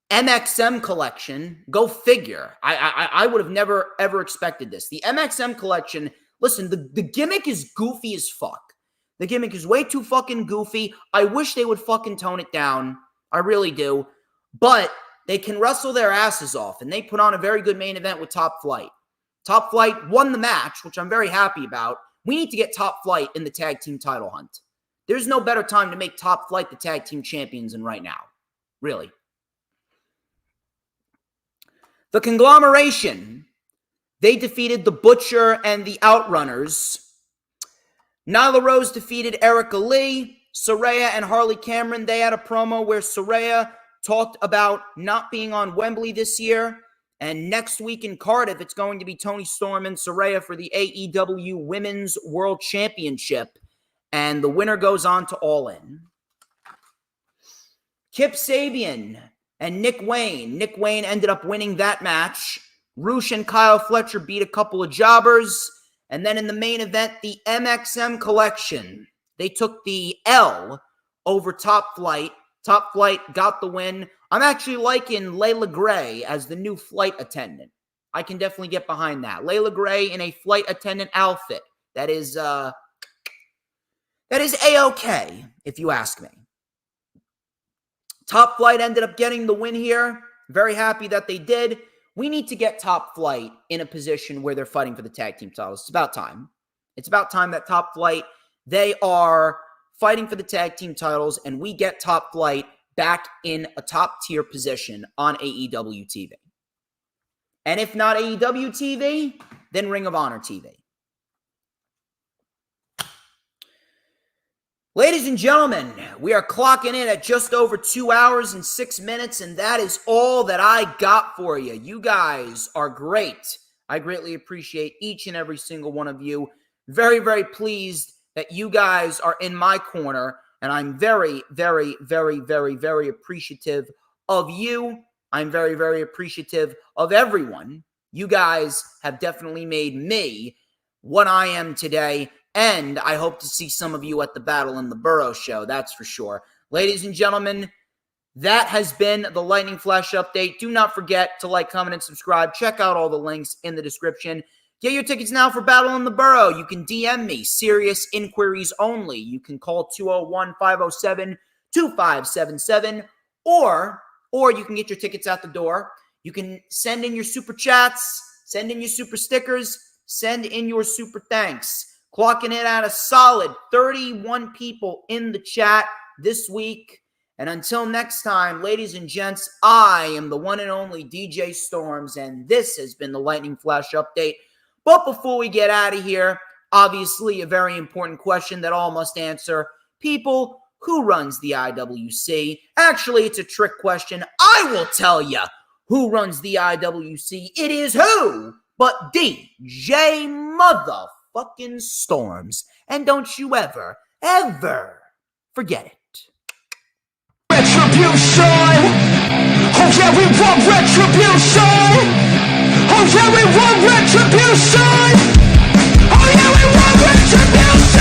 MXM collection. Go figure. I would have never, ever expected this. The MXM collection, listen, the gimmick is goofy as fuck. The gimmick is way too fucking goofy. I wish they would fucking tone it down. I really do. But they can wrestle their asses off, and they put on a very good main event with Top Flight. Top Flight won the match, which I'm very happy about. We need to get Top Flight in the tag team title hunt. There's no better time to make Top Flight the tag team champions than right now. Really. The Conglomeration, they defeated the Butcher and the Outrunners. Nyla Rose defeated Erica Lee. Saraya and Harley Cameron, they had a promo where Saraya talked about not being on Wembley this year. And next week in Cardiff, it's going to be Toni Storm and Saraya for the AEW Women's World Championship. And the winner goes on to All In. Kip Sabian and Nick Wayne. Nick Wayne ended up winning that match. Roosh and Kyle Fletcher beat a couple of jobbers. And then in the main event, the MXM collection. They took the L over Top Flight. Top Flight got the win. I'm actually liking Layla Gray as the new flight attendant. I can definitely get behind that. Layla Gray in a flight attendant outfit. That is A-okay, if you ask me. Top Flight ended up getting the win here. Very happy that they did. We need to get Top Flight in a position where they're fighting for the tag team titles. It's about time. It's about time that Top Flight, they are fighting for the tag team titles, and we get Top Flight back in a top-tier position on AEW TV. And if not AEW TV, then Ring of Honor TV. Ladies and gentlemen, we are clocking in at just over 2 hours and 6 minutes, and that is all that I got for you. You guys are great. I greatly appreciate each and every single one of you. Very, very pleased that you guys are in my corner, and I'm very, very, very, very, very appreciative of you. I'm very, very appreciative of everyone. You guys have definitely made me what I am today, and I hope to see some of you at the Battle in the Burrow show, that's for sure. Ladies and gentlemen, that has been the Lightning Flash update. Do not forget to like, comment, and subscribe. Check out all the links in the description. Get your tickets now for Battle in the Burrow. You can DM me, serious inquiries only. You can call 201-507-2577, or you can get your tickets out the door. You can send in your super chats, send in your super stickers, send in your super thanks. Clocking in at a solid 31 people in the chat this week. And until next time, ladies and gents, I am the one and only DJ Storms, and this has been the Lightning Flash update. But before we get out of here, obviously a very important question that all must answer. People, who runs the IWC? Actually, it's a trick question. I will tell you who runs the IWC. It is who but DJ motherfucking Storms. And don't you ever forget it. Retribution! Oh yeah, we want retribution! Oh yeah, we want retribution! Oh yeah, we want retribution!